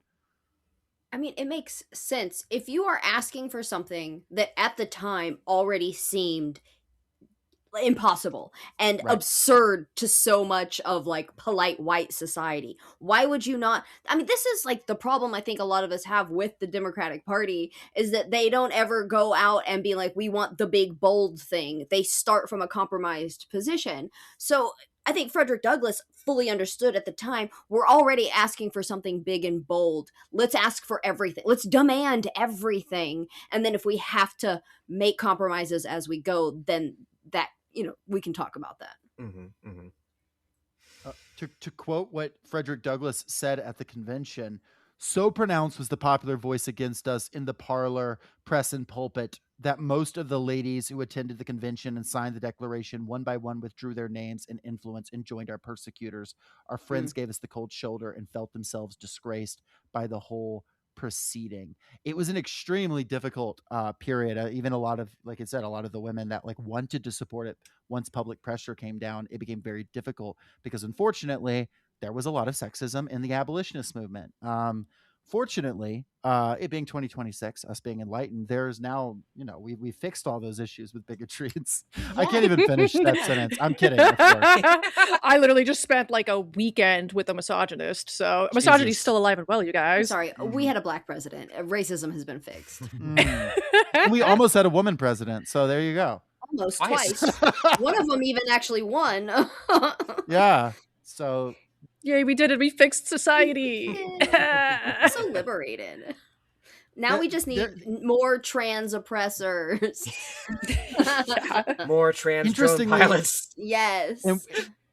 A: I mean, it makes sense. If you are asking for something that at the time already seemed impossible and absurd to so much of polite white society, why would you not? I mean, this is the problem I think a lot of us have with the Democratic Party, is that they don't ever go out and be like, we want the big bold thing. They start from a compromised position. So I think Frederick Douglass fully understood at the time, we're already asking for something big and bold. Let's ask for everything. Let's demand everything. And then if we have to make compromises as we go, then that, we can talk about that.
B: To quote what Frederick Douglass said at the convention, so pronounced was the popular voice against us in the parlor, press, and pulpit, that most of the ladies who attended the convention and signed the declaration one by one withdrew their names and influence and joined our persecutors. Our friends gave us the cold shoulder and felt themselves disgraced by the whole proceeding. It was an extremely difficult period. Even a lot of, like I said, a lot of the women that like wanted to support it, once public pressure came down, it became very difficult because unfortunately there was a lot of sexism in the abolitionist movement. Fortunately, it being 2026, us being enlightened, there's now, we fixed all those issues with bigotry. I can't even finish that sentence. I'm kidding, of course.
E: I literally just spent like a weekend with a misogynist, so misogyny's
B: Jesus.
E: still alive and well, you
A: I'm
E: guys.
A: sorry, we had a black president. Racism has been fixed.
B: We almost had a woman president, so there you go.
A: Almost
C: Twice.
A: twice. One of them even actually won.
B: Yeah. So
E: Yay, we did it. We fixed society.
A: So liberated. Now we just need more trans oppressors.
C: More trans drone
B: Interestingly-
C: pilots.
A: Yes.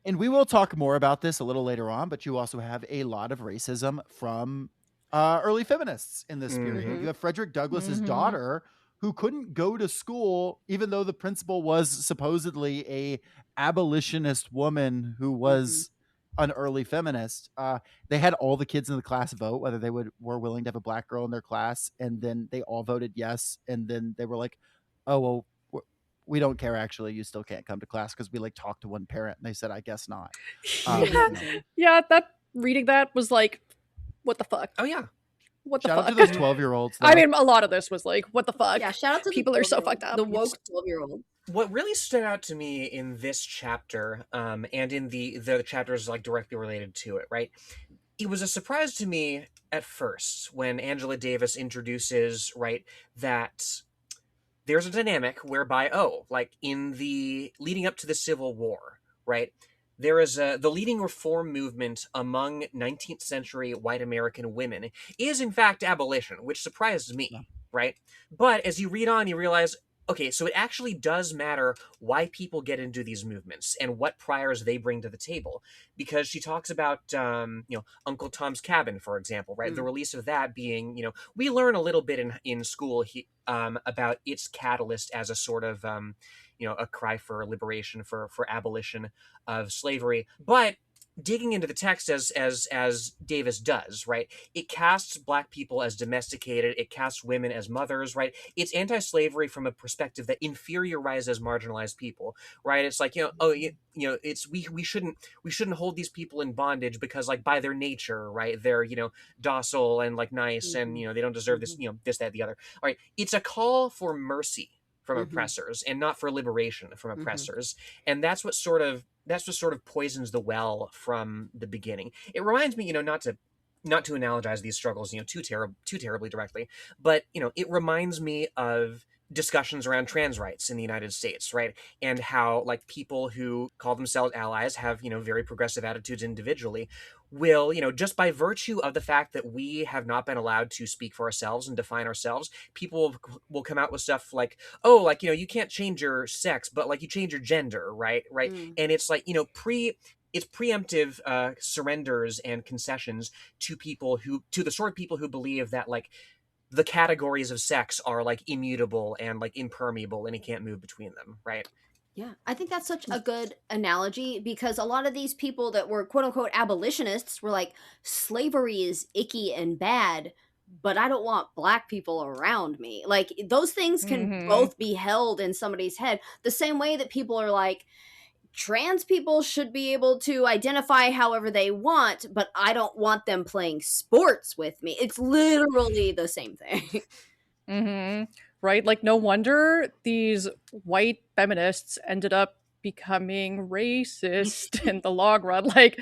B: and we will talk more about this a little later on, but you also have a lot of racism from early feminists in this period.
C: Mhm.
B: You have Frederick Douglass's
E: Mhm.
B: daughter who couldn't go to school even though the principal was supposedly a abolitionist woman who was an early feminist. They had all the kids in the class vote whether they were willing to have a black girl in their class, and then they all voted yes, and then they were like, oh well, we don't care, actually, you still can't come to class because we like talked to one parent, and they said I guess not.
E: Yeah, reading that was like, what the fuck?
C: Oh yeah.
E: What the
B: Shout out
E: fuck?
B: to those 12-year-olds.
E: I mean, a lot of this was like, what the fuck?
A: Yeah, shout out to
E: People
A: the
E: are so
A: 12-year-old,
E: fucked up.
A: The woke 12-year-old.
C: What really stood out to me in this chapter, and in the chapters like directly related to it, right? It was a surprise to me at first when Angela Davis introduces, right, that there's a dynamic whereby, like in the leading up to the Civil War, right, there is the leading reform movement among 19th century white American women is in fact abolition, which surprised me, right? But as you read on, you realize, okay, so it actually does matter why people get into these movements and what priors they bring to the table. Because she talks about, Uncle Tom's Cabin, for example, right? The release of that being, we learn a little bit in school about its catalyst as a sort of, a cry for liberation, for abolition of slavery. But digging into the text as Davis does, right? It casts black people as domesticated. It casts women as mothers, right? It's anti-slavery from a perspective that inferiorizes marginalized people, right? It's like, it's we shouldn't hold these people in bondage because like by their nature, right? They're, docile and like nice and, they don't deserve this, this, that, the other. All right. It's a call for mercy from oppressors and not for liberation from oppressors. And that's what sort of poisons the well from the beginning. It reminds me, not to analogize these struggles, too terribly directly, but it reminds me of discussions around trans rights in the United States, right? And how like people who call themselves allies have, very progressive attitudes individually will, just by virtue of the fact that we have not been allowed to speak for ourselves and define ourselves, people will come out with stuff like, oh, like, you can't change your sex, but like you change your gender, right? And it's like, it's preemptive surrenders and concessions to the sort of people who believe that like the categories of sex are like immutable and like impermeable and you can't move between them, right?
A: Yeah, I think that's such a good analogy because a lot of these people that were quote unquote abolitionists were like, slavery is icky and bad, but I don't want black people around me. Like those things can both be held in somebody's head the same way that people are like, trans people should be able to identify however they want, but I don't want them playing sports with me. It's literally the same thing.
E: Right? Like, no wonder these white feminists ended up becoming racist in the long run. Like,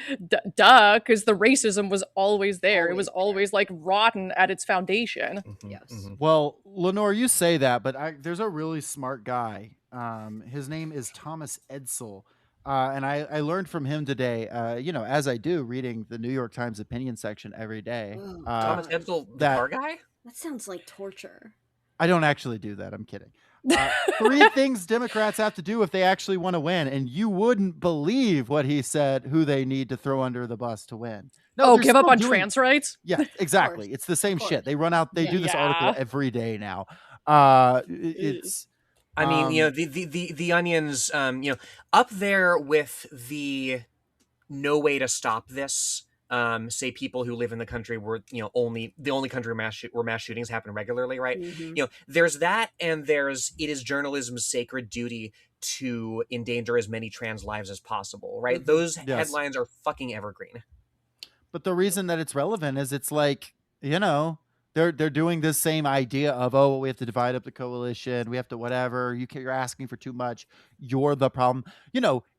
E: duh, because the racism was always there. It was always, like, rotten at its foundation.
A: Yes.
B: Well, Lenore, you say that, but there's a really smart guy. His name is Thomas Edsall. And I learned from him today, as I do, reading the New York Times opinion section every day.
C: Thomas Edsall, the car guy?
A: That sounds like torture.
B: I don't actually do that. I'm kidding. 3 things Democrats have to do if they actually want to win. And you wouldn't believe what he said, who they need to throw under the bus to win. No,
E: give up on trans rights?
B: Yeah, exactly. It's the same shit. They run out. They do this article every day now. It's
C: I mean, the Onions, up there with the no way to stop this. Say people who live in the country where only the only country where mass shootings happen regularly, right?
A: Mm-hmm.
C: There's that, and there's it is journalism's sacred duty to endanger as many trans lives as possible, right?
A: Mm-hmm.
C: Those
B: yes.
C: headlines are fucking evergreen.
B: But the reason that it's relevant is it's like, they're doing this same idea of, oh, well, we have to divide up the coalition, we have to whatever, you're asking for too much, you're the problem.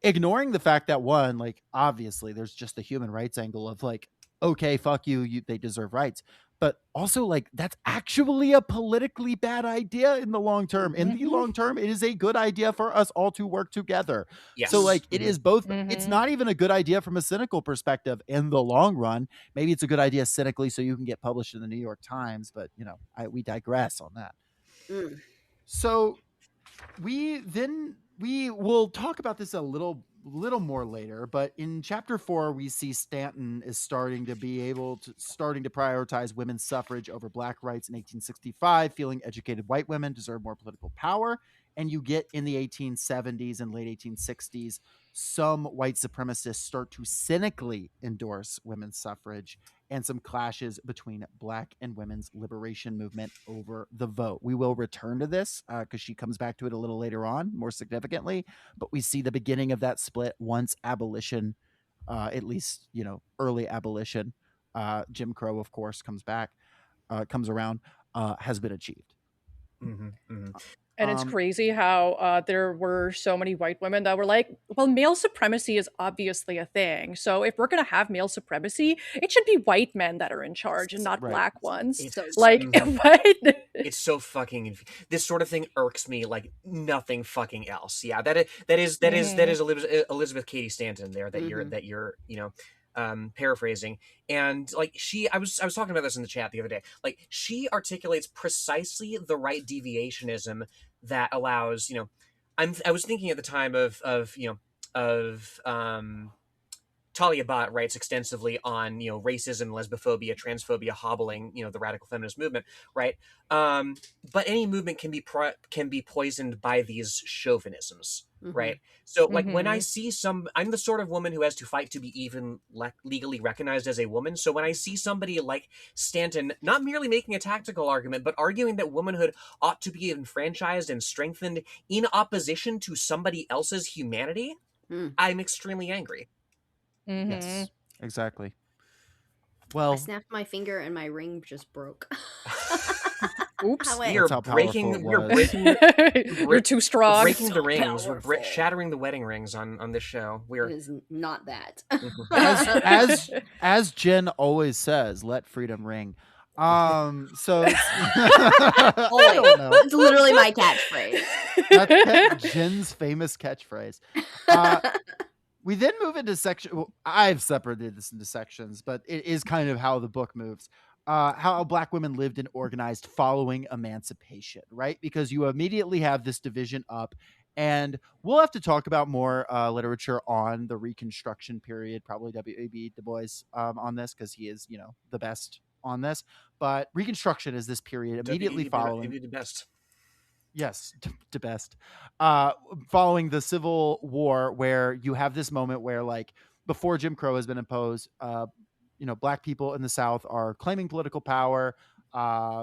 B: Ignoring the fact that one, like, obviously there's just the human rights angle of like, okay, fuck you, they deserve rights. But also, like, that's actually a politically bad idea in the long term. In the long term, it is a good idea for us all to work together.
C: Yes.
B: So, like, it is both.
E: Mhm.
B: It's not even a good idea from a cynical perspective in the long run. Maybe it's a good idea cynically so you can get published in the New York Times, but, we digress on that.
A: Mm.
B: So we will talk about this a little more later, but in chapter 4 we see Stanton is starting to prioritize women's suffrage over black rights in 1865, feeling educated white women deserve more political power. And you get in the 1870s and late 1860s, some white supremacists start to cynically endorse women's suffrage, and some clashes between black and women's liberation movement over the vote. We will return to this because she comes back to it a little later on, more significantly. But we see the beginning of that split once abolition, at least early abolition, Jim Crow, of course, comes around, has been achieved.
C: Mm-hmm, mm-hmm.
E: And it's crazy how there were so many white women that were like, well, male supremacy is obviously a thing. So if we're going to have male supremacy, it should be white men that are in charge and not
B: Right.
E: black ones.
C: It's
E: Like, what?
C: It's so fucking. This sort of thing irks me like nothing fucking else. Yeah, that is Elizabeth Cady Stanton there that you're paraphrasing. And like I was talking about this in the chat the other day. Like, she articulates precisely the right deviationism that allows I was thinking at the time of Talia Bhatt writes extensively on racism, lesbophobia, transphobia hobbling the radical feminist movement, right? But any movement can be poisoned by these chauvinisms, right? So like when I see I'm the sort of woman who has to fight to be even legally recognized as a woman. So when I see somebody like Stanton not merely making a tactical argument, but arguing that womanhood ought to be enfranchised and strengthened in opposition to somebody else's humanity, I'm extremely angry.
B: Yes, exactly. Well,
A: I snapped my finger and my ring just broke.
E: Oops.
C: We're breaking.
E: You're too strong.
C: We're breaking the rings. We're shattering the wedding rings on this show.
A: It is not that.
B: as Jen always says, let freedom ring. So
A: I don't know. It's literally my catchphrase.
B: That's Jen's famous catchphrase. We then move into section. Well, I've separated this into sections, but it is kind of how the book moves. How black women lived and organized following emancipation, right? Because you immediately have this division up, and we'll have to talk about more literature on the Reconstruction period, probably W.E.B. Du Bois on this, because he is, the best on this. But Reconstruction is this period immediately following.
C: The best.
B: Yes, the best. Following the Civil War, where you have this moment where, like, before Jim Crow has been imposed, black people in the South are claiming political power.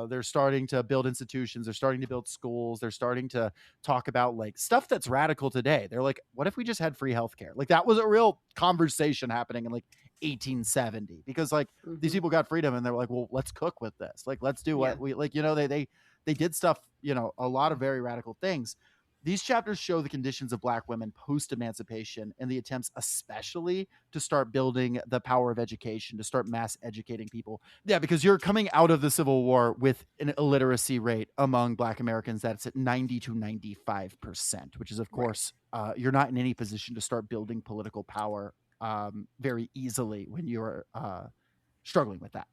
B: They're starting to build institutions. They're starting to build schools. They're starting to talk about like stuff that's radical today. They're like, what if we just had free healthcare? Like, that was a real conversation happening in like 1870, because like these people got freedom and they were like, well, let's cook with this. Like, let's do what we like, they did stuff, a lot of very radical things. These chapters show the conditions of black women post-emancipation and the attempts especially to start building the power of education, to start mass educating people. Yeah, because you're coming out of the Civil War with an illiteracy rate among black Americans that's at 90 to 95%, which is, of course, you're not in any position to start building political power very easily when you're struggling with that.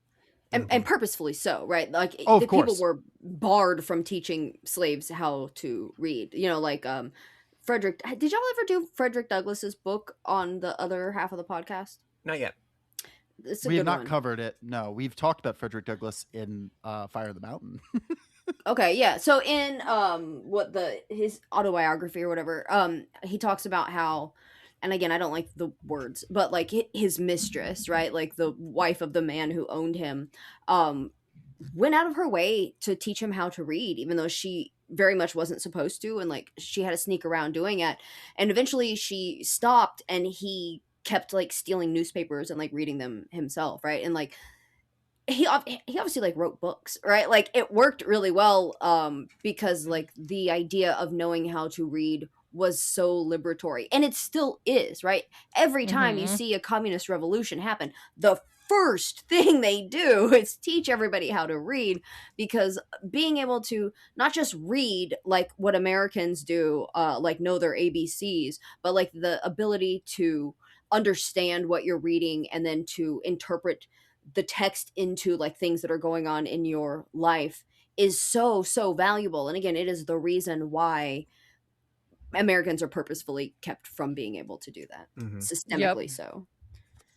A: And purposefully so, right? Like,
B: of
A: the
B: course.
A: people were barred from teaching slaves how to read. Frederick. Did y'all ever do Frederick Douglass's book on the other half of the podcast?
C: Not yet.
A: It's a
B: We have
A: good
B: not
A: one.
B: covered it. No, we've talked about Frederick Douglass in Fire of the Mountain.
A: Okay, yeah. So in his autobiography or whatever, he talks about how, and again, I don't like the words, but like his mistress, right? Like the wife of the man who owned him, um went out of her way to teach him how to read, even though she very much wasn't supposed to, and like she had to sneak around doing it. And eventually she stopped, and he kept like stealing newspapers and like reading them himself, right? And like he obviously like wrote books, right? Like it worked really well, because like the idea of knowing how to read was so liberatory, and it still is, right? Every time you
E: Mm-hmm.
A: see a communist revolution happen, the first thing they do is teach everybody how to read, because being able to not just read like what Americans do, like know their ABCs, but like the ability to understand what you're reading and then to interpret the text into like things that are going on in your life is so valuable. And again, it is the reason why Americans are purposefully kept from being able to do that,
C: Mm-hmm.
E: Yep.
A: systemically so.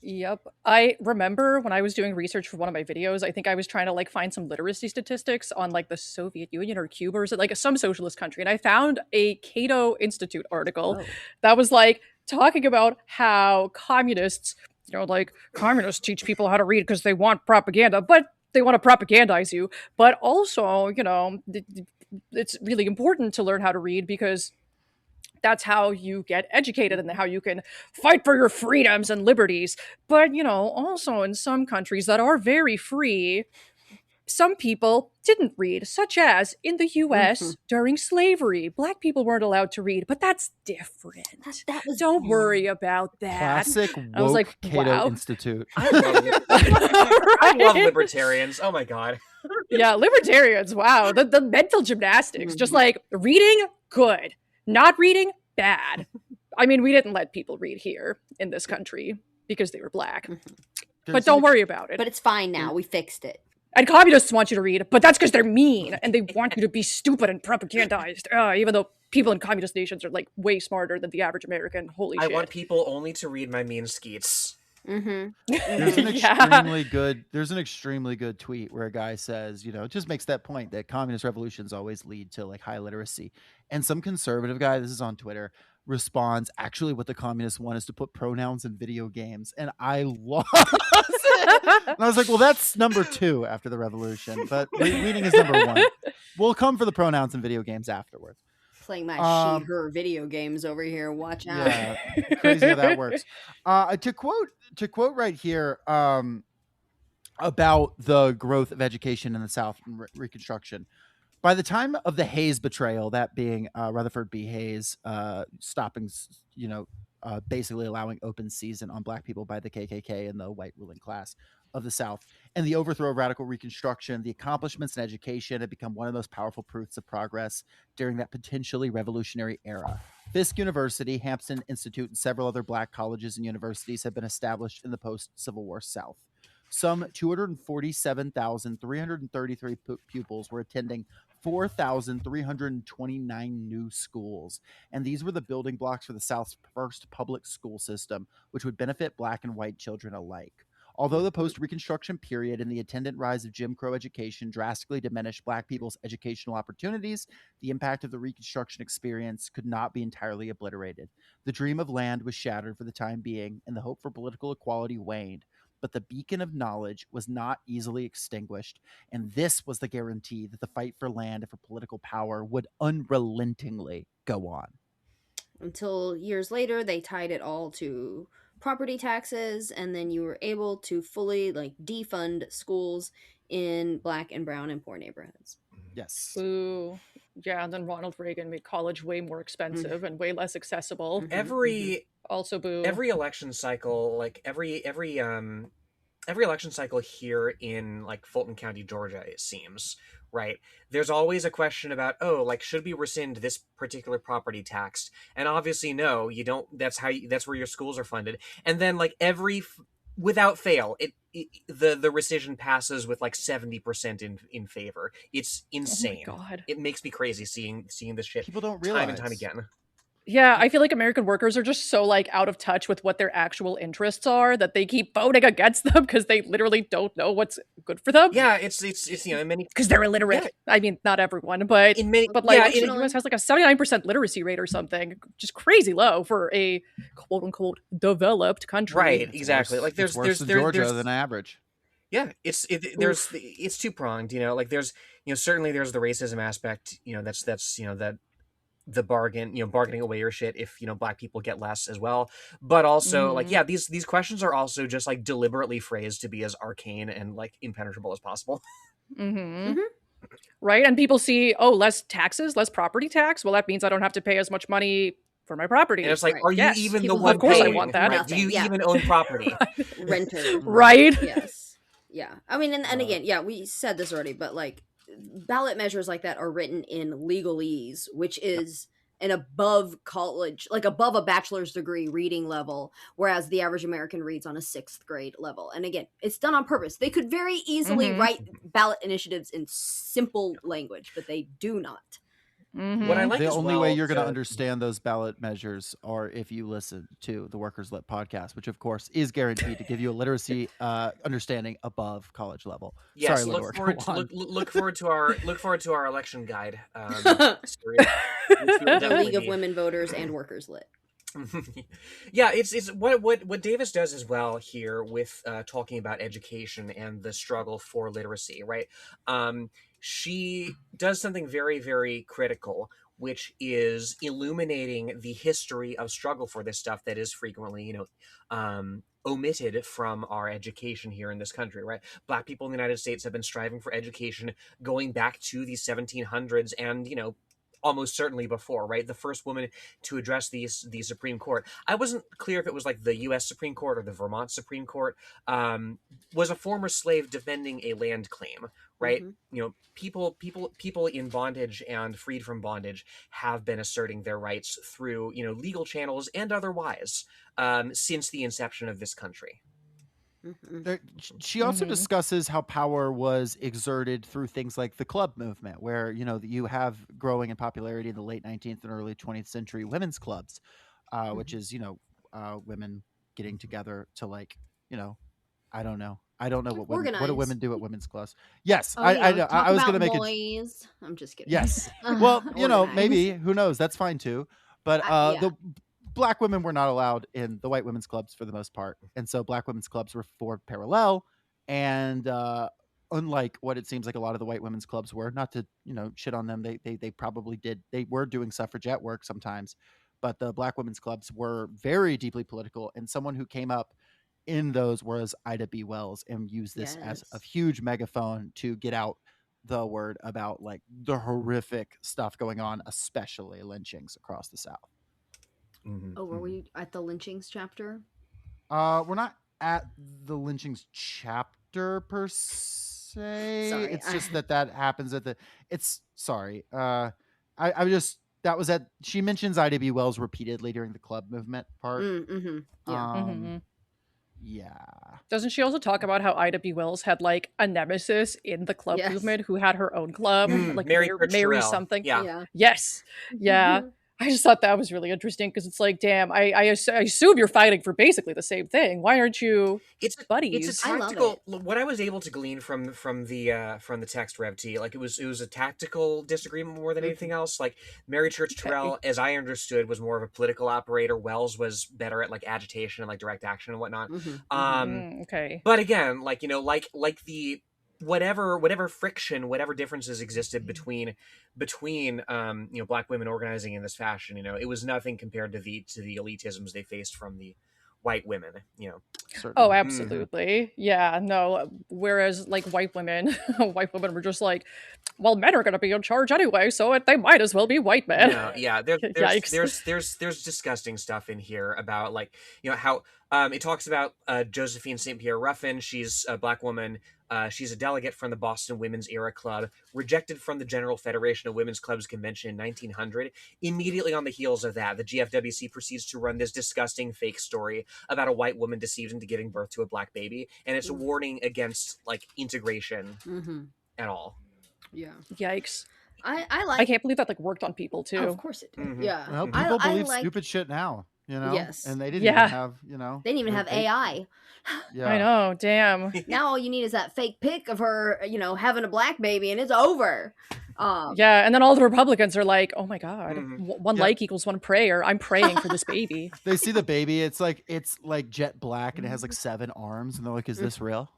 E: Yep. I remember when I was doing research for one of my videos, I think I was trying to like find some literacy statistics on like the Soviet Union or Cuba or like some socialist country. And I found a Cato Institute article
A: Whoa.
E: that was like talking about how communists, like communists teach people how to read because they want propaganda, but they want to propagandize you. But also, it's really important to learn how to read because that's how you get educated and how you can fight for your freedoms and liberties. But, also in some countries that are very free, some people didn't read, such as in the
A: Mhm.
E: US during slavery. Black people weren't allowed to read, but that's
A: that,
E: different.
A: that was
E: Don't worry about that.
B: Classic
E: I was like,
B: woke Cato
E: wow.
B: Institute.
C: I love I love
E: Right?
C: libertarians. Oh my god.
E: Yeah, libertarians, wow. The mental gymnastics, just
A: Mhm.
E: like reading, good. Not reading, bad. I mean, we didn't let people read here in this country because they were black.
A: Mhm.
E: But
B: There's
E: don't
B: an
E: worry about it.
A: But it's fine now, we fixed it.
E: And communists want you to read, but that's because they're mean and they want you to be stupid and propagandized. Even though people in communist nations are like way smarter than the average American. Holy
C: I want
E: shit.
C: people only to read my mean skeets.
A: Mm-hmm.
B: there's an
E: Yeah.
B: extremely good tweet where a guy says, it just makes that point that communist revolutions always lead to like high literacy. And some conservative guy, this is on Twitter, responds, actually what the communists want is to put pronouns in video games. And I lost it. And I was like, well, that's number 2 after the revolution, but reading is number 1. We'll come for the pronouns in video games afterwards.
A: Playing my
B: Um,
A: her video games over here. Watch out.
B: yeah, crazy how that works. To quote right here, about the growth of education in the South and Reconstruction. By the time of the Hayes betrayal, that being Rutherford B. Hayes stopping, basically allowing open season on black people by the KKK and the white ruling class of the South, and the overthrow of radical Reconstruction, the accomplishments in education had become one of the most powerful proofs of progress during that potentially revolutionary era. Fisk University, Hampton Institute, and several other black colleges and universities have been established in the post-Civil War South. Some 247,333 pupils were attending 4,329 new schools. And these were the building blocks for the South's first public school system, which would benefit black and white children alike. Although the post Reconstruction period and the attendant rise of Jim Crow education drastically diminished black people's educational opportunities, the impact of the Reconstruction experience could not be entirely obliterated. The dream of land was shattered for the time being, and the hope for political equality waned. But the beacon of knowledge was not easily extinguished, and this was the guarantee that the fight for land and for political power would unrelentingly go on.
A: Until years later, they tied it all to property taxes, and then you were able to fully like defund schools in black and brown and poor neighborhoods.
B: Yes.
E: Boo. Yeah, and then Ronald Reagan made college way more expensive and way less accessible.
C: Every
E: Also boo.
C: every election cycle, like every election cycle here in like Fulton County, Georgia, it seems, right? There's always a question about, oh, like should we rescind this particular property tax? And obviously no, you don't. That's where your schools are funded. And then like without fail, the rescission passes with like 70% in favor. It's
E: Oh my
C: insane.
E: god.
C: It makes me crazy seeing this shit
B: People don't
C: time and
B: realize
C: time again.
E: Yeah, I feel like American workers are just so like out of touch with what their actual interests are that they keep voting against them because they literally don't know what's good for them
C: Yeah, it's in many
E: because they're illiterate.
C: yeah
E: I mean, not everyone, but
C: in many
E: like
C: yeah
E: the
C: in
E: U.S.
A: Unfortunately,
E: has like a 79% literacy rate or something, just crazy low for a quote unquote developed country.
C: right
B: It's
C: exactly
B: worse.
C: like
B: It's worse than Georgia than average.
C: yeah
A: oof.
C: it's two pronged, like there's certainly there's the racism aspect, that's that the bargaining away your shit if black people get less as well, but also like
E: Mm-hmm.
C: yeah these questions are also just like deliberately phrased to be as arcane and like impenetrable as possible.
E: Mm-hmm.
A: Hmm.
E: Right, and people see, oh, less taxes, less property tax. Well, that means I don't have to pay as much money for my
C: And it's
E: property.
C: like,
A: Right.
C: are you
E: Yes,
C: even the
A: People who
E: of
C: one
E: course I
A: pay
E: want
C: paying,
E: that.
C: right? Do you
A: nothing. Yeah.
C: even own property?
A: Renter.
E: Right.
A: Yes. Yeah. I mean, and
B: Uh,
A: again, yeah, we said this already, but like ballot measures like that are written in legalese, which is an above college, like above a bachelor's degree reading level, whereas the average American reads on a sixth grade level. And again, it's done on purpose. They could very easily
E: Mm-hmm.
A: write ballot initiatives in simple language, but they do not.
C: What I
E: Mm-hmm.
C: like
B: the
C: as
B: only way
C: well
B: you're going to
C: to
B: understand those ballot measures are if you listen to the Workers Lit podcast, which of course is guaranteed to give you a literacy understanding above college level. Sorry,
C: yes,
B: Lenore, go on.
C: look forward to our election guide series, which we will
A: The
C: definitely
A: League of
C: be.
A: Women Voters and Workers Lit.
C: Yeah, it's what Davis does as well here with talking about education and the struggle for literacy, right? She does something very, very critical, which is illuminating the history of struggle for this stuff that is frequently, omitted from our education here in this country, right? Black people in the United States have been striving for education going back to the 1700s and, almost certainly before, right? The first woman to address the Supreme Court. I wasn't clear if it was like the U.S. Supreme Court or the Vermont Supreme Court. Was a former slave defending a land claim, right?
A: Hmm.
C: People in bondage and freed from bondage have been asserting their rights through legal channels and otherwise since the inception of this country.
A: Hmm.
B: She also
E: Mm-hmm.
B: discusses how power was exerted through things like the club movement, where you have growing in popularity in the late 19th and early 20th century women's clubs, which is women getting together to like you know I don't know what do
A: Organize.
B: women do at women's clubs. Yes,
A: Oh,
B: I know.
A: talk
B: I was gonna
A: about
B: make
A: boys. I'm just kidding.
B: yes. Well,
A: Organize.
B: maybe who knows? That's fine too. But
A: Yeah.
B: the black women were not allowed in the white women's clubs for the most part, and so black women's clubs were formed parallel. And unlike what it seems like a lot of the white women's clubs were, not to shit on them, they probably did. They were doing suffragette work sometimes, but the black women's clubs were very deeply political. And someone who came up in those was Ida B. Wells and used this as a
A: Yes.
B: huge megaphone to get out the word about like the horrific stuff going on, especially lynchings across the South.
C: Mm-hmm,
A: Oh, were
C: mm-hmm.
A: we at the lynchings chapter?
B: We're not at the lynchings chapter per se.
A: Sorry.
B: It's just that happens at the. It's sorry. I just that was at. She mentions Ida B. Wells repeatedly during the club movement part.
A: Mm-hmm. Yeah.
E: Mm-hmm.
B: Yeah.
E: Doesn't she also talk about how Ida B. Wells had like a nemesis in the club
A: Yes.
E: movement who had her own club, like
C: Mary Church
E: Mary
C: Terrell.
E: something?
C: Yeah.
A: Yeah.
E: Yes. Yeah. I just thought that was really interesting because it's like, damn, I assume you're fighting for basically the same thing. Why aren't you
C: It's a
E: buddies?
A: I love
C: tactical. What I was able to glean from the text, Rev T, like it was a tactical disagreement more than anything else. Like Mary Church
E: Okay.
C: Terrell, as I understood, was more of a political operator. Wells was better at like agitation and like direct action and whatnot.
E: Okay.
C: But again, like like the whatever friction, whatever differences existed between black women organizing in this fashion, it was nothing compared to the elitisms they faced from the white women.
B: Certainly.
E: Oh, absolutely. Yeah, no. Whereas, like, white women, white women were just like, well, men are going to be in charge anyway, so they might as well be white men.
C: No, yeah,
E: Yikes.
C: there's disgusting stuff in here about like how it talks about Josephine St. Pierre Ruffin. She's a black woman. She's a delegate from the Boston Women's Era Club, rejected from the General Federation of Women's Clubs convention in 1900. Immediately on the heels of that, the GFWC proceeds to run this disgusting fake story about a white woman deceived into giving birth to a black baby, and it's a warning against like integration
A: Mm-hmm.
C: at all.
A: Yeah.
E: Yikes.
A: I
E: I
A: like.
E: can't believe that like worked on people
A: Oh, of
E: too.
A: course it did.
C: Mhm.
A: Yeah,
B: Well,
C: Mhm.
B: people
A: I
B: believe
A: like.
B: stupid shit now,
A: Yes,
B: and they didn't even
E: Yeah,
B: have,
A: they didn't even have AI.
E: I
B: yeah.
E: know. Damn.
A: Now all you need is that fake pic of her, having a black baby, and it's over. Um,
E: Yeah, and then all the Republicans are like, "Oh my God,
C: Mhm.
E: one
B: Yeah.
E: like equals one prayer. I'm praying for this baby."
B: They see the baby, it's like jet black and it has like 7 arms and they're like, "Is this real?"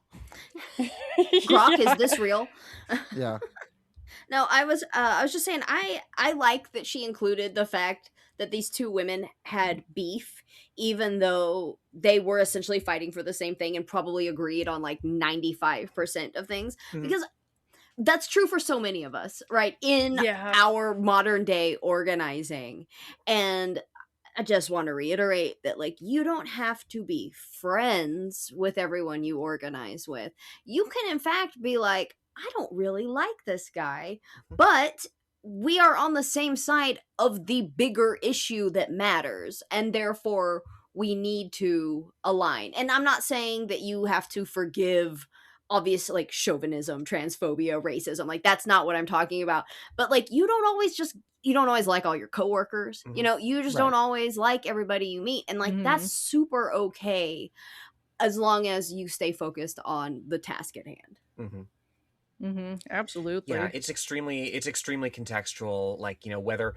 A: Grok, is
E: Yeah.
A: this real?
B: Yeah.
A: No, I was just saying I like that she included the fact that these two women had beef, even though they were essentially fighting for the same thing and probably agreed on like 95% of things,
C: Mhm.
A: because that's true for so many of us, right? In
E: Yeah.
A: our modern day organizing. And I just want to reiterate that, like, you don't have to be friends with everyone you organize with. You can, in fact, be like, I don't really like this guy, but we are on the same side of the bigger issue that matters, and therefore we need to align. And I'm not saying that you have to forgive obvious like chauvinism, transphobia, racism. Like, that's not what I'm talking about. But like, you don't always like all your coworkers.
C: Mhm.
A: You just don't
B: Right.
A: always like everybody you meet. And like, that's
E: Hmm.
A: super okay as long as you stay focused on the task at hand.
C: Mhm.
E: Hmm.
C: Yeah,
E: Absolutely.
C: it's extremely contextual, like, whether,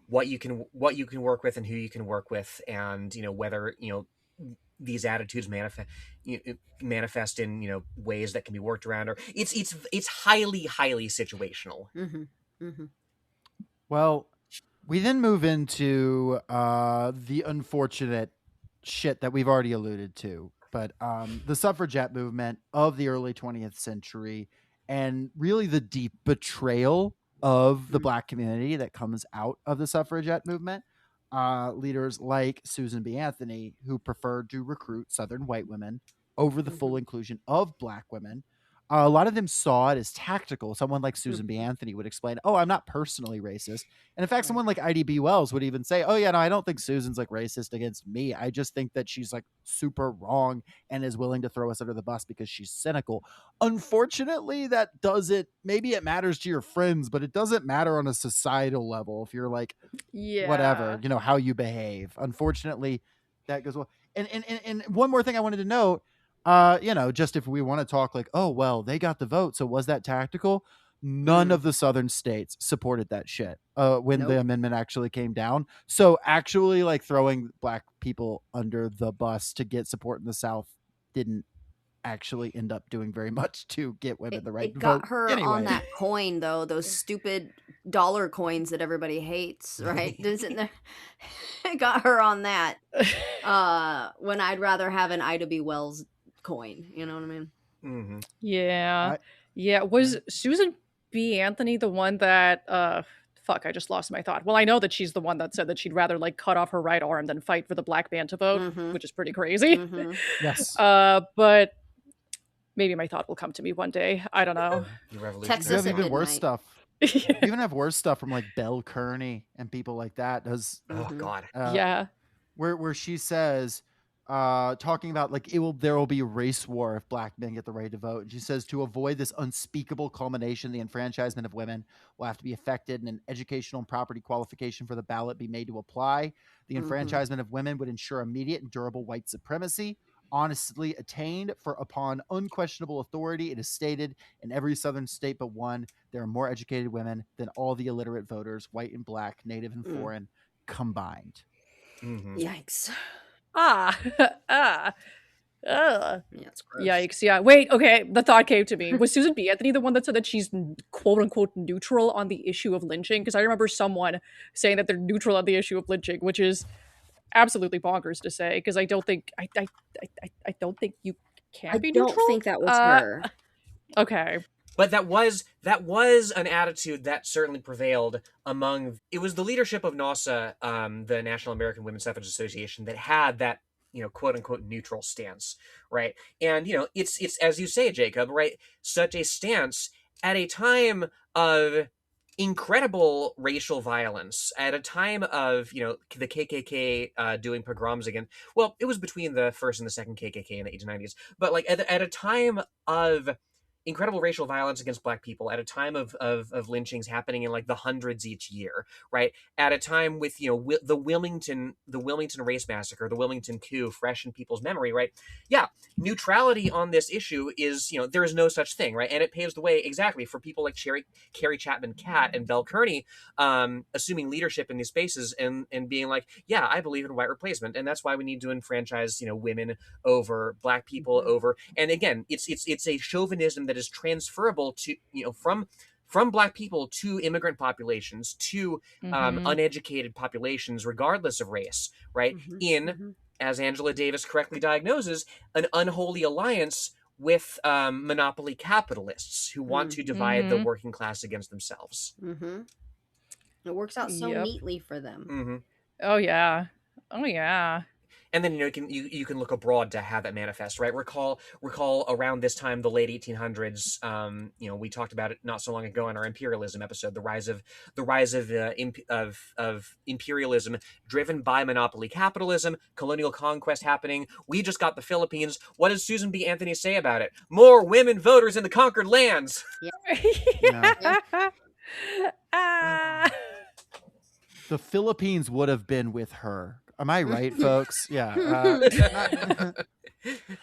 C: what you can work with and who you can work with, and whether, these attitudes manifest in, ways that can be worked around, or it's highly situational.
A: Mm-hmm. Mm-hmm.
B: Well, we then move into the unfortunate shit that we've already alluded to, but the suffragette movement of the early 20th century, and really the deep betrayal of the
A: Mm-hmm.
B: Black community that comes out of the suffragette movement. Leaders like Susan B. Anthony, who preferred to recruit Southern white women over the full
A: Mm-hmm.
B: inclusion of Black women. A lot of them saw it as tactical. Someone like Susan B.
A: Mm-hmm.
B: Anthony would explain, "Oh, I'm not personally racist." And in fact,
A: Right.
B: someone like IDB Wells would even say, "Oh yeah, no, I don't think Susan's like racist against me. I just think that she's like super wrong and is willing to throw us under the bus because she's cynical." Unfortunately, that doesn't, maybe it matters to your friends, but it doesn't matter on a societal level if you're like whatever,
E: Yeah.
B: how you behave. Unfortunately, that goes well. And one more thing I wanted to note, just if we want to talk like, oh well, they got the vote, so was that tactical? None
A: Mm.
B: of the southern states supported that shit when the
A: Nope.
B: amendment actually came down. So actually, like throwing Black people under the bus to get support in the South didn't actually end up doing very much to get women the right
A: It
B: to
A: got
B: vote
A: her on
B: anyway.
A: that coin though, those stupid dollar coins that everybody hates, right? Doesn't there? It got her on that. When I'd rather have an Ida B. Wells coin, you know what I mean?
C: Hmm.
E: Yeah.
B: I,
E: Yeah.
B: yeah.
E: Was Susan B. Anthony the one that fuck, I just lost my thought. Well, I know that she's the one that said that she'd rather like cut off her right arm than fight for the black man to vote,
A: Mm-hmm.
E: which is pretty crazy.
A: Mm-hmm.
B: Yes.
E: But maybe my thought will come to me one day. I don't know.
C: The
B: We
A: Texas
B: have
C: revolutionary
A: at
B: even
C: vote.
B: worse
A: midnight.
B: stuff. We even have worse stuff from like Belle Kearney and people like that. Does
C: Oh
A: Mm-hmm.
C: God.
E: Yeah.
B: where she says, talking about like there will be a race war if Black men get the right to vote. And she says, to avoid this unspeakable culmination, the enfranchisement of women will have to be effected, and an educational and property qualification for the ballot be made to apply. The
A: Mm-hmm.
B: enfranchisement of women would ensure immediate and durable white supremacy, honestly attained, for upon unquestionable authority it is stated in every southern state but one, there are more educated women than all the illiterate voters, white and Black, native and
A: Mm.
B: foreign, combined.
C: Hmm.
A: Yikes.
E: Ah. ah. Ugh.
A: Yeah, it's gross.
E: Yikes. Yeah. Wait. Okay. The thought came to me. Was Susan B. Anthony the one that said that she's quote unquote neutral on the issue of lynching? Because I remember someone saying that they're neutral on the issue of lynching, which is absolutely bonkers to say. Because I don't think I don't think you
A: I
E: can be
A: don't
E: neutral.
A: think that was her.
E: Okay.
C: But that was an attitude that certainly prevailed among. It was the leadership of NAWSA, the National American Women's Suffrage Association, that had that, quote unquote neutral stance, right? And it's as you say, Jacob, right? Such a stance at a time of incredible racial violence, at a time of the KKK doing pogroms again. Well, it was between the first and the second KKK in the 1890s, but like at a time of incredible racial violence against Black people at a time of lynchings happening in like the hundreds each year, right? At a time with the Wilmington race massacre, the Wilmington coup, fresh in people's memory, right? Yeah, neutrality on this issue is there is no such thing, right? And it paves the way exactly for people like Carrie Chapman Catt and Belle Kearney, assuming leadership in these spaces and being like, yeah, I believe in white replacement, and that's why we need to enfranchise women over Black people over. And again, it's a chauvinism that is transferable to from Black people to immigrant populations to uneducated populations, regardless of race, right? As Angela Davis correctly diagnoses, an unholy alliance with monopoly capitalists who want to divide the working class against themselves.
A: It works out so neatly for them.
E: Oh yeah. Oh yeah.
C: And then you can look abroad to how that manifests, right? Recall around this time, the late 1800s. We talked about it not so long ago in our imperialism episode. The rise of imperialism driven by monopoly capitalism, colonial conquest happening. We just got the Philippines. What does Susan B. Anthony say about it? More women voters in the conquered lands.
B: The Philippines would have been with her. Am I right, folks? Yeah.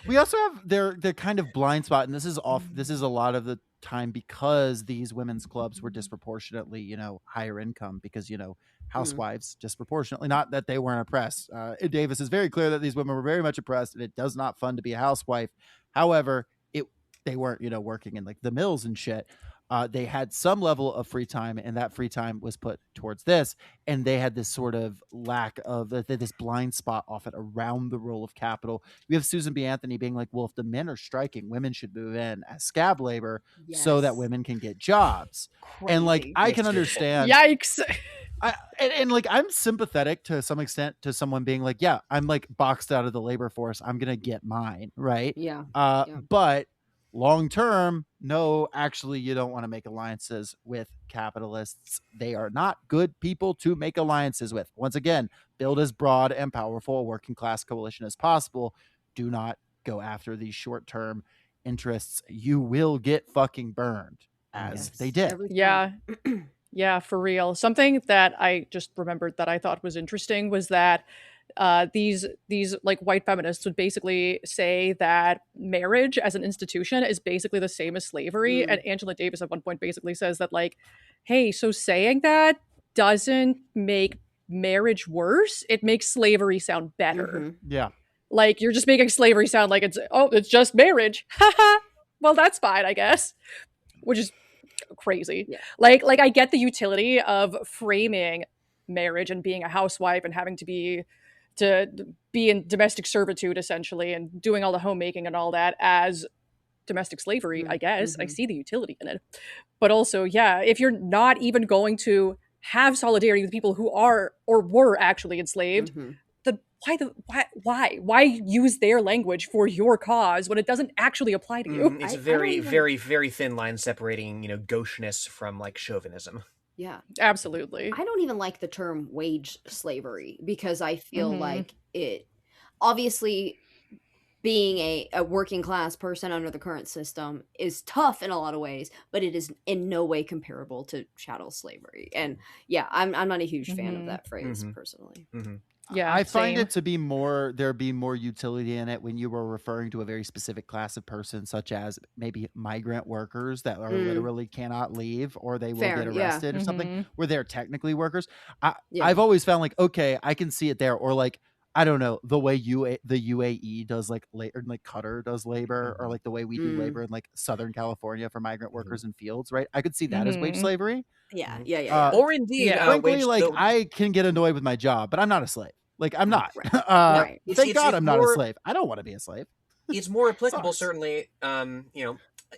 B: We also have their kind of blind spot, and this is a lot of the time because these women's clubs were disproportionately, higher income because, housewives disproportionately, not that they weren't oppressed. Davis is very clear that these women were very much oppressed, and it does not fun to be a housewife. However, they weren't, working in like the mills and shit. They had some level of free time, and that free time was put towards this. And they had this sort of lack of this blind spot often around the role of capital. We have Susan B. Anthony being like, well, if the men are striking, women should move in as scab labor so that women can get jobs. Crazy. And like, I can understand.
E: Yikes.
B: And like, I'm sympathetic to some extent to someone being like, yeah, I'm like boxed out of the labor force. I'm going to get mine. Right.
A: Yeah.
B: But long term, no, actually, you don't want to make alliances with capitalists. They are not good people to make alliances with. Once again, build as broad and powerful a working class coalition as possible. Do not go after these short term interests. You will get fucking burned, as they did.
E: Yeah. Yeah, for real. Something that I just remembered that I thought was interesting was that these like white feminists would basically say that marriage as an institution is basically the same as slavery. And Angela Davis at one point basically says that like, hey, so saying that doesn't make marriage worse. It makes slavery sound better.
B: Yeah.
E: Like you're just making slavery sound like it's just marriage. Well, that's fine, I guess. Which is crazy. Yeah. Like I get the utility of framing marriage and being a housewife and having to be in domestic servitude essentially and doing all the homemaking and all that as domestic slavery, I guess. I see the utility in it. But also, yeah, if you're not even going to have solidarity with people who are or were actually enslaved, then why use their language for your cause when it doesn't actually apply to you?
C: It's a very, very, very thin line separating, gaucheness from like chauvinism.
A: Yeah,
E: absolutely.
A: I don't even like the term wage slavery because I feel like it obviously being a working class person under the current system is tough in a lot of ways, but it is in no way comparable to chattel slavery. And yeah, I'm not a huge fan of that phrase personally.
E: Yeah,
B: I find it to be there'd be more utility in it when you were referring to a very specific class of person, such as maybe migrant workers that are literally cannot leave or they will get arrested or something, where they're technically workers. I've always found like, okay, I can see it there. Or like, I don't know, the way the UAE does like Qatar does labor, or like the way we do labor in like Southern California for migrant workers in fields, right? I could see that as wage slavery.
A: Yeah.
C: Or indeed,
B: frankly, I can get annoyed with my job, but I'm not a slave. Like, I'm not.
A: Right.
B: Thank God I'm not a slave. I don't want to be a slave.
C: It's more applicable, certainly,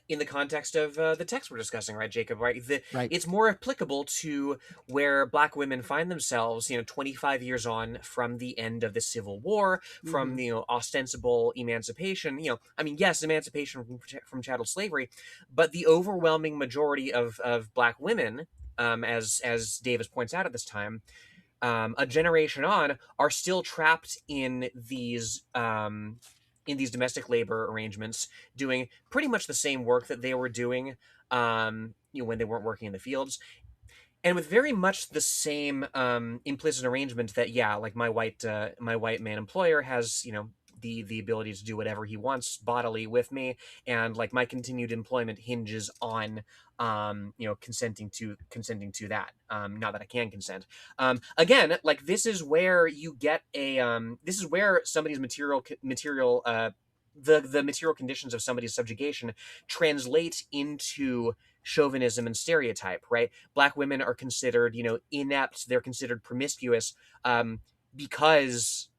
C: in the context of the text we're discussing, right, Jacob? Right? It's more applicable to where Black women find themselves, 25 years on from the end of the Civil War, from the ostensible emancipation. Yes, emancipation from chattel slavery, but the overwhelming majority of Black women, as Davis points out at this time, a generation on, are still trapped in these in these domestic labor arrangements, doing pretty much the same work that they were doing, when they weren't working in the fields, and with very much the same implicit arrangement that, yeah, like my white man employer has, the ability to do whatever he wants bodily with me, and like my continued employment hinges on consenting to that, not that I can consent. Again, like this is where you get a this is where somebody's material the material conditions of somebody's subjugation translate into chauvinism and stereotype, right? Black women are considered, inept. They're considered promiscuous, because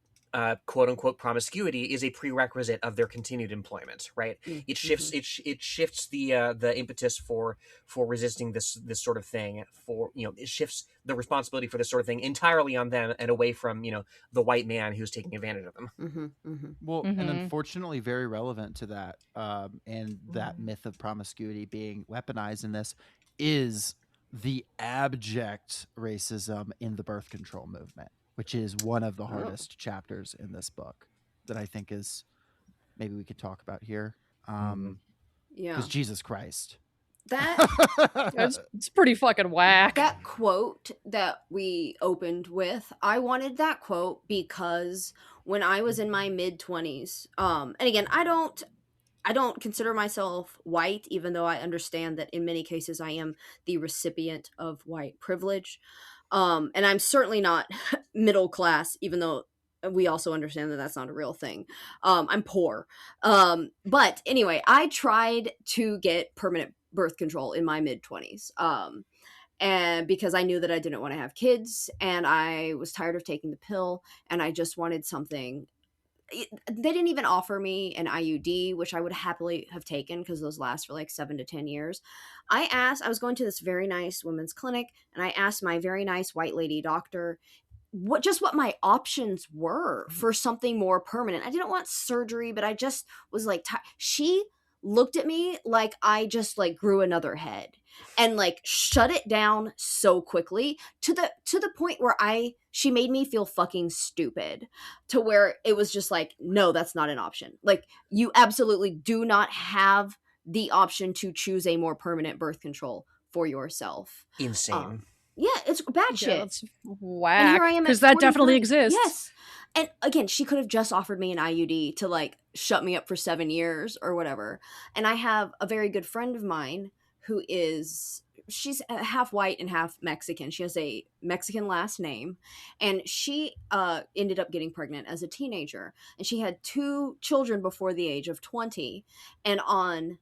C: quote unquote promiscuity is a prerequisite of their continued employment, right? It shifts it shifts the impetus for resisting this sort of thing. It shifts the responsibility for this sort of thing entirely on them and away from the white man who's taking advantage of them.
B: Well, and unfortunately, very relevant to that, and that myth of promiscuity being weaponized in this is the abject racism in the birth control movement, which is one of the hardest chapters in this book that I think is maybe we could talk about here.
A: Yeah.
B: Because Jesus Christ.
E: It's pretty fucking whack.
A: That quote that we opened with, I wanted that quote because when I was in my mid-20s, and again, I don't consider myself white, even though I understand that in many cases I am the recipient of white privilege. And I'm certainly not middle class, even though we also understand that that's not a real thing. I'm poor. But anyway, I tried to get permanent birth control in my mid-20s. And because I knew that I didn't want to have kids and I was tired of taking the pill and I just wanted something. They didn't even offer me an IUD, which I would happily have taken because those last for like 7 to 10 years. I was going to this very nice women's clinic and I asked my very nice white lady doctor what my options were for something more permanent. I didn't want surgery, but I just was like, she looked at me like I just like grew another head and like shut it down so quickly to the point where she made me feel fucking stupid, to where it was just like, no, that's not an option. Like, you absolutely do not have the option to choose a more permanent birth control for yourself.
C: Insane.
A: Yeah, it's batshit.
E: Yeah, that's whack.
A: And here I am
E: because that definitely
A: 43.
E: exists.
A: Yes. And again, she could have just offered me an IUD to like shut me up for 7 years or whatever. And I have a very good friend of mine who she's half white and half Mexican. She has a Mexican last name, and she ended up getting pregnant as a teenager, and she had 2 children before the age of 20. And on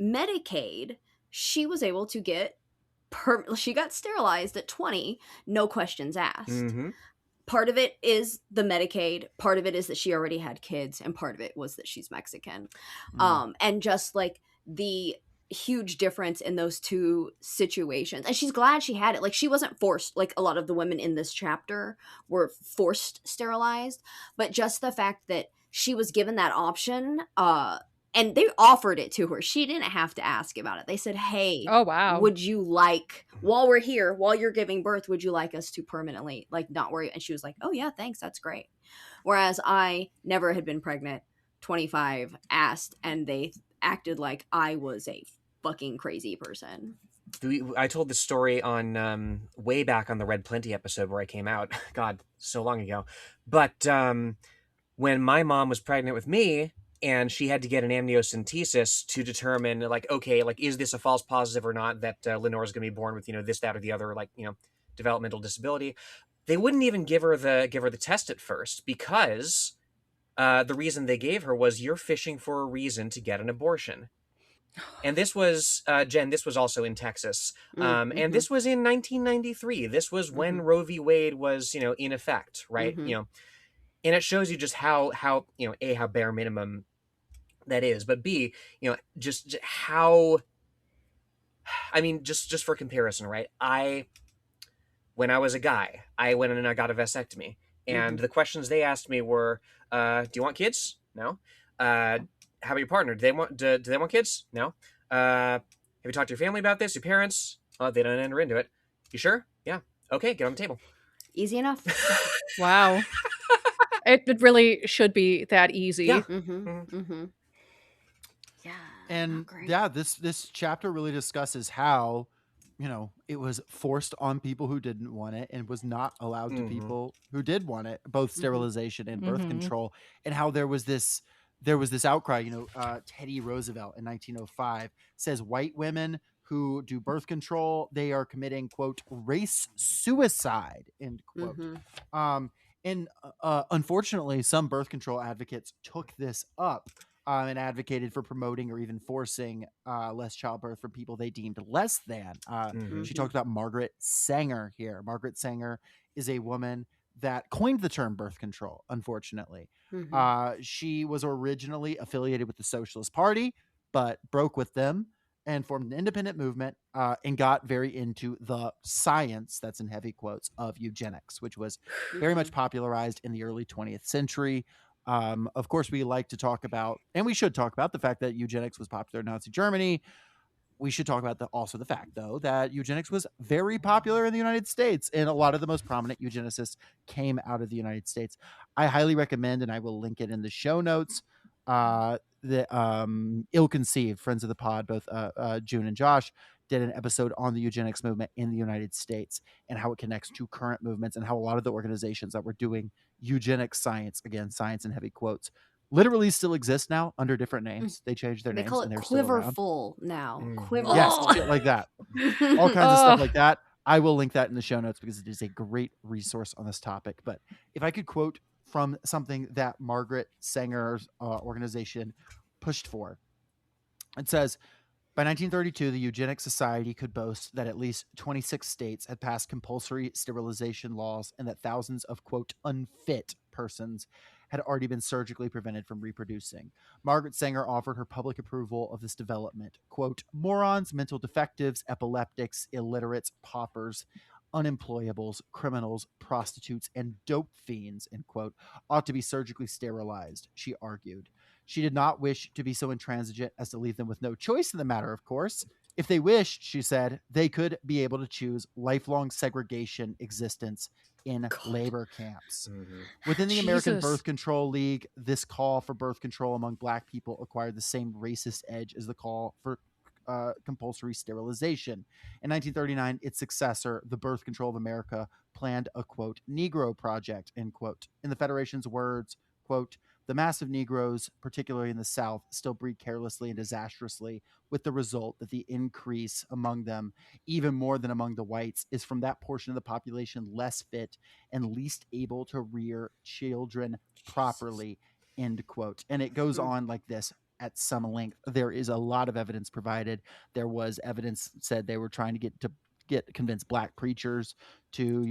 A: Medicaid, she was able to get she got sterilized at 20, no questions asked. Part of it is the Medicaid, part of it is that she already had kids, and part of it was that she's Mexican. And just like the huge difference in those 2 situations. And she's glad she had it. Like, she wasn't forced, like a lot of the women in this chapter were forced sterilized, but just the fact that she was given that option, and they offered it to her. She didn't have to ask about it. They said, hey,
E: oh wow,
A: would you like, while we're here, while you're giving birth, would you like us to permanently like not worry? And she was like, oh yeah, thanks, that's great. Whereas I never had been pregnant, 25, asked, and they acted like I was a fucking crazy person.
C: I told this story on way back on the Red Plenty episode where I came out. God, so long ago. But when my mom was pregnant with me, and she had to get an amniocentesis to determine, like, okay, like, is this a false positive or not that Lenore's going to be born with, this, that, or the other, like, developmental disability. They wouldn't even give her the test at first, because the reason they gave her was, you're fishing for a reason to get an abortion. And this was, Jen, this was also in Texas. And this was in 1993. This was when Roe v. Wade was, in effect, right? And it shows you just how A, how bare minimum that is, but B, just how, I mean, just for comparison, right? When I was a guy, I went in and I got a vasectomy, and the questions they asked me were, do you want kids? No. How about your partner? Do they want kids? No. Have you talked to your family about this? Your parents? Oh, they don't enter into it. You sure? Yeah. Okay, get on the table.
A: Easy enough.
E: Wow. It really should be that easy.
C: Yeah.
A: Mm-hmm.
C: Mhm.
A: Mm-hmm. Yeah.
B: And
A: not great.
B: yeah, this chapter really discusses how, it was forced on people who didn't want it and was not allowed to
C: Mhm.
B: people who did want it, both sterilization and birth
E: Mhm.
B: control, and how there was this outcry. Teddy Roosevelt in 1905 says white women who do birth control, they are committing, quote, race suicide, end quote.
A: Mm-hmm.
B: And unfortunately, some birth control advocates took this up, and advocated for promoting or even forcing less childbirth for people they deemed less than.
C: Mhm.
B: She
A: Mm-hmm.
B: talked about Margaret Sanger here. Margaret Sanger is a woman that coined the term birth control, unfortunately.
A: Mm-hmm.
B: She was originally affiliated with the Socialist Party, but broke with them and formed an independent movement, and got very into the science, that's in heavy quotes, of eugenics, which was very much popularized in the early 20th century. Of course, we like to talk about, and we should talk about, the fact that eugenics was popular in Nazi Germany. We should talk about also the fact, though, that eugenics was very popular in the United States, and a lot of the most prominent eugenicists came out of the United States. I highly recommend, and I will link it in the show notes, the Ill-Conceived, friends of the pod, both June and Josh, did an episode on the eugenics movement in the United States and how it connects to current movements, and how a lot of the organizations that were doing eugenics science, again, science in heavy quotes, literally still exist now under different names. They changed their
A: They
B: names
A: call
B: and
A: it
B: they're still around.
A: quiverful now.
C: Mhm.
B: Yes,
A: Quiverful.
B: shit like that. All kinds of stuff
E: Ugh.
B: like that. I will link that in the show notes because it is a great resource on this topic. But if I could quote from something that Margaret Sanger's organization pushed for, it says, by 1932, the Eugenics Society could boast that at least 26 states had passed compulsory sterilization laws and that thousands of, quote, unfit persons had already been surgically prevented from reproducing. Margaret Sanger offered her public approval of this development. Quote, morons, mental defectives, epileptics, illiterates, paupers, unemployables, criminals, prostitutes, and dope fiends, end quote, ought to be surgically sterilized, she argued. She did not wish to be so intransigent as to leave them with no choice in the matter, of course. If they wished, she said, they could be able to choose lifelong segregation existence in
A: God.
B: labor camps.
C: Mhm.
B: Within the American
E: Jesus.
B: Birth Control League, this call for birth control among Black people acquired the same racist edge as the call for compulsory sterilization. In 1939, its successor, the Birth Control of America, planned a, quote, Negro Project, end quote. In the Federation's words, quote, the mass of Negroes, particularly in the South, still breed carelessly and disastrously, with the result that the increase among them, even more than among the whites, is from that portion of the population less fit and least able to rear children properly, end quote. And it goes on like this at some length. There is a lot of evidence provided. There was evidence said they were trying to convince Black preachers to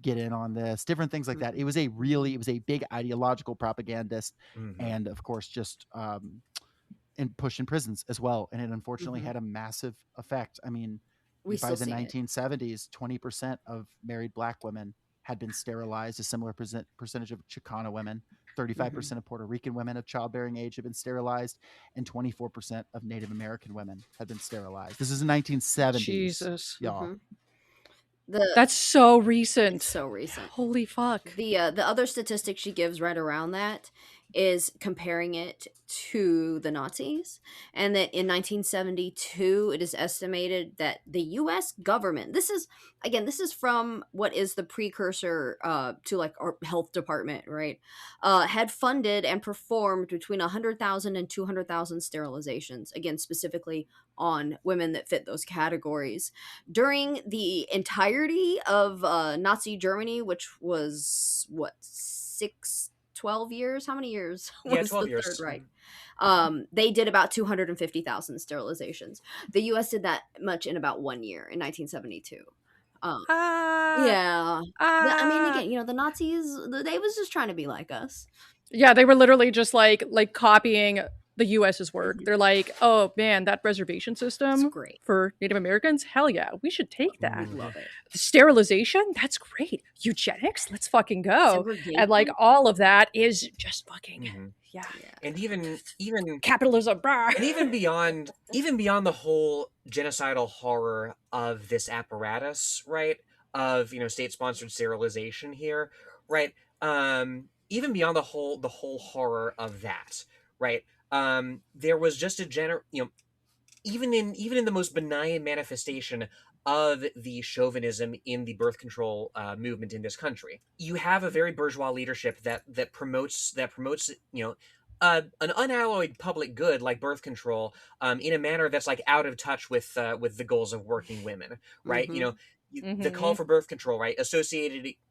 B: get in on this, different things like that. It was a big ideological propagandist,
C: Mhm.
B: and of course just and pushed in prisons as well, and it unfortunately had a massive effect. I mean,
A: We
B: by
A: still
B: the
A: see it.
B: 1970s, 20% of married Black women had been sterilized. A similar percentage of Chicana women, 35% of Puerto Rican women of childbearing age had been sterilized, and 24% of Native American women had been sterilized. This is the 1970s,
E: Jesus.
B: y'all.
E: That's so recent.
A: It's so recent.
E: Holy fuck.
A: The other statistic she gives right around that is comparing it to the Nazis, and that in 1972 it is estimated that the U.S. government, this is from what is the precursor to like our health department, right, had funded and performed between 100,000 and 200,000 sterilizations, again specifically on women that fit those categories during the entirety of Nazi Germany, which was what 12 years. How many years
C: Yeah,
A: was
C: 12
A: the
C: years.
A: Third Reich? They did about 250,000 sterilizations. The U.S. did that much in about 1 year in 1972. Yeah. I mean, again, the Nazis, they was just trying to be like us.
E: Yeah, they were literally just like copying the US's work. They're like, oh man, that reservation
A: It's
E: system
A: great.
E: for Native Americans, hell yeah, we should take that.
A: Love it.
E: Sterilization, that's great. Eugenics, let's fucking go. And like all of that is just fucking
C: Mhm.
E: yeah.
C: And even
E: Capitalism, brah.
C: and even beyond the whole genocidal horror of this apparatus, right? Of state-sponsored sterilization here, right? even beyond the whole horror of that, right? There was just even in the most benign manifestation of the chauvinism in the birth control movement in this country, you have a very bourgeois leadership that promotes an unalloyed public good like birth control in a manner that's like out of touch with the goals of working women, right?
A: Mm-hmm.
C: The call
E: Mm-hmm.
C: for birth control, right?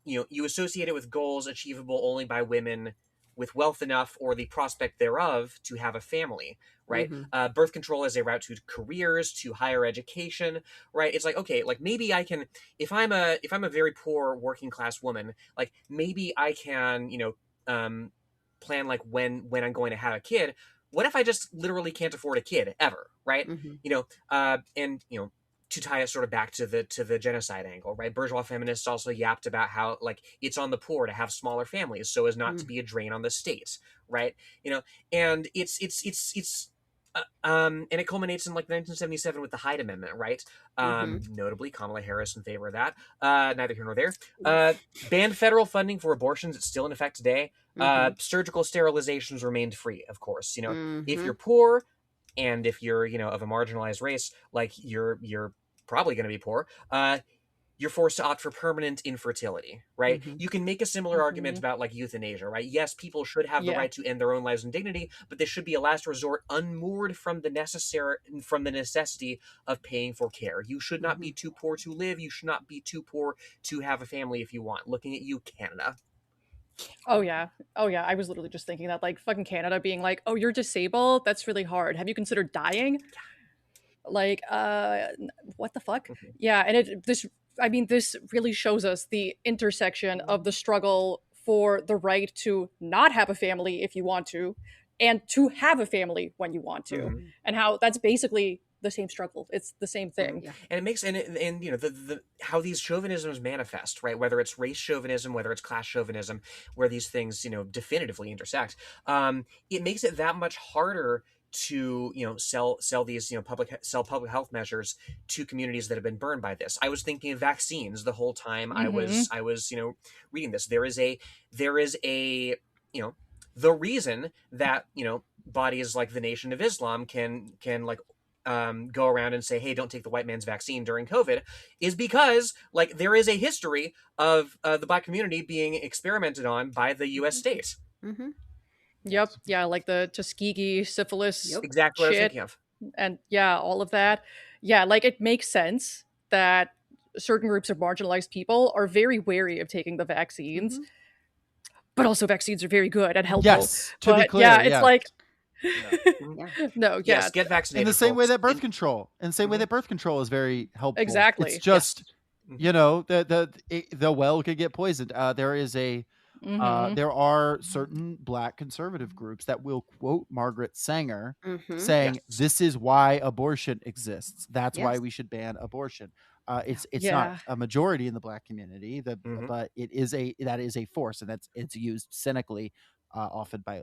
C: You associate it with goals achievable only by women with wealth enough or the prospect thereof to have a family, right?
A: Mm-hmm.
C: Birth control as a route to careers, to higher education, right? It's like, okay, like maybe I can, if I'm a very poor working class woman, like maybe I can, plan like when I'm going to have a kid. What if I just literally can't afford a kid ever, right?
A: Mm-hmm.
C: And to tie it sort of back to the genocide angle, right? Bourgeois feminists also yapped about how like it's on the poor to have smaller families so as not to be a drain on the state, right? And and it culminates in like 1977 with the Hyde Amendment, right?
A: Mm-hmm.
C: Notably, Kamala Harris in favor of that. Neither here nor there. Banned federal funding for abortions. It's still in effect today.
A: Mm-hmm.
C: Surgical sterilizations remained free, of course. If
A: Mm-hmm.
C: you're poor and if you're of a marginalized race, like you're probably going to be poor. You're forced to opt for permanent infertility, right?
A: Mm-hmm.
C: You can make a similar argument about like euthanasia, right? Yes, people should have the
E: Yeah.
C: right to end their own lives in dignity, but this should be a last resort, unmoored from the necessity of paying for care. You should not be too poor to live. You should not be too poor to have a family if you want. Looking at you, Canada.
E: Oh yeah. Oh yeah. I was literally just thinking that, like, fucking Canada being like, "Oh, you're disabled. That's really hard. Have you considered dying?" Like, what the fuck?
C: Mhm.
E: Yeah, and this really shows us the intersection of the struggle for the right to not have a family if you want to, and to have a family when you want to,
C: Mhm.
E: and how that's basically the same struggle. It's the same thing.
A: Yeah.
C: And it makes and the how these chauvinisms manifest, right? Whether it's race chauvinism, whether it's class chauvinism, where these things definitively intersect. It makes it that much harder to sell these public health measures to communities that have been burned by this. I was thinking of vaccines the whole time
E: Mm-hmm.
C: I was reading this. There is a the reason that bodies like the Nation of Islam can like go around and say, "Hey, don't take the white man's vaccine during COVID," is because like there is a history of the black community being experimented on by the U.S. state.
A: Mm-hmm.
E: Yep.
B: Yes.
E: Yeah, like the Tuskegee syphilis
A: Yep.
C: Exactly what I was
E: shit,
C: thinking of.
E: and yeah, all of that. Yeah, like it makes sense that certain groups of marginalized people are very wary of taking the vaccines,
A: Mm-hmm.
E: but also vaccines are very good and helpful.
B: Yes, to be
E: But
B: clear,
E: yeah, it's
B: yeah.
E: like
C: Mhm.
A: Yeah.
E: no,
C: Yes,
E: yeah,
C: get vaccinated.
B: In the same way
C: folks.
B: that birth
C: And-
B: control, in the same way
C: Mhm.
B: that birth control is very helpful.
E: exactly.
B: It's just
C: Yes.
B: the well could get poisoned.
E: Mm-hmm.
B: There are certain black conservative groups that will quote Margaret Sanger
A: Mm-hmm.
B: saying,
C: Yes.
B: "This is why abortion exists. That's why
A: Yes.
B: we should ban abortion." It's not
E: Yeah.
B: a majority in the black community,
C: Mhm.
B: but that is a force, and it's used cynically. Often by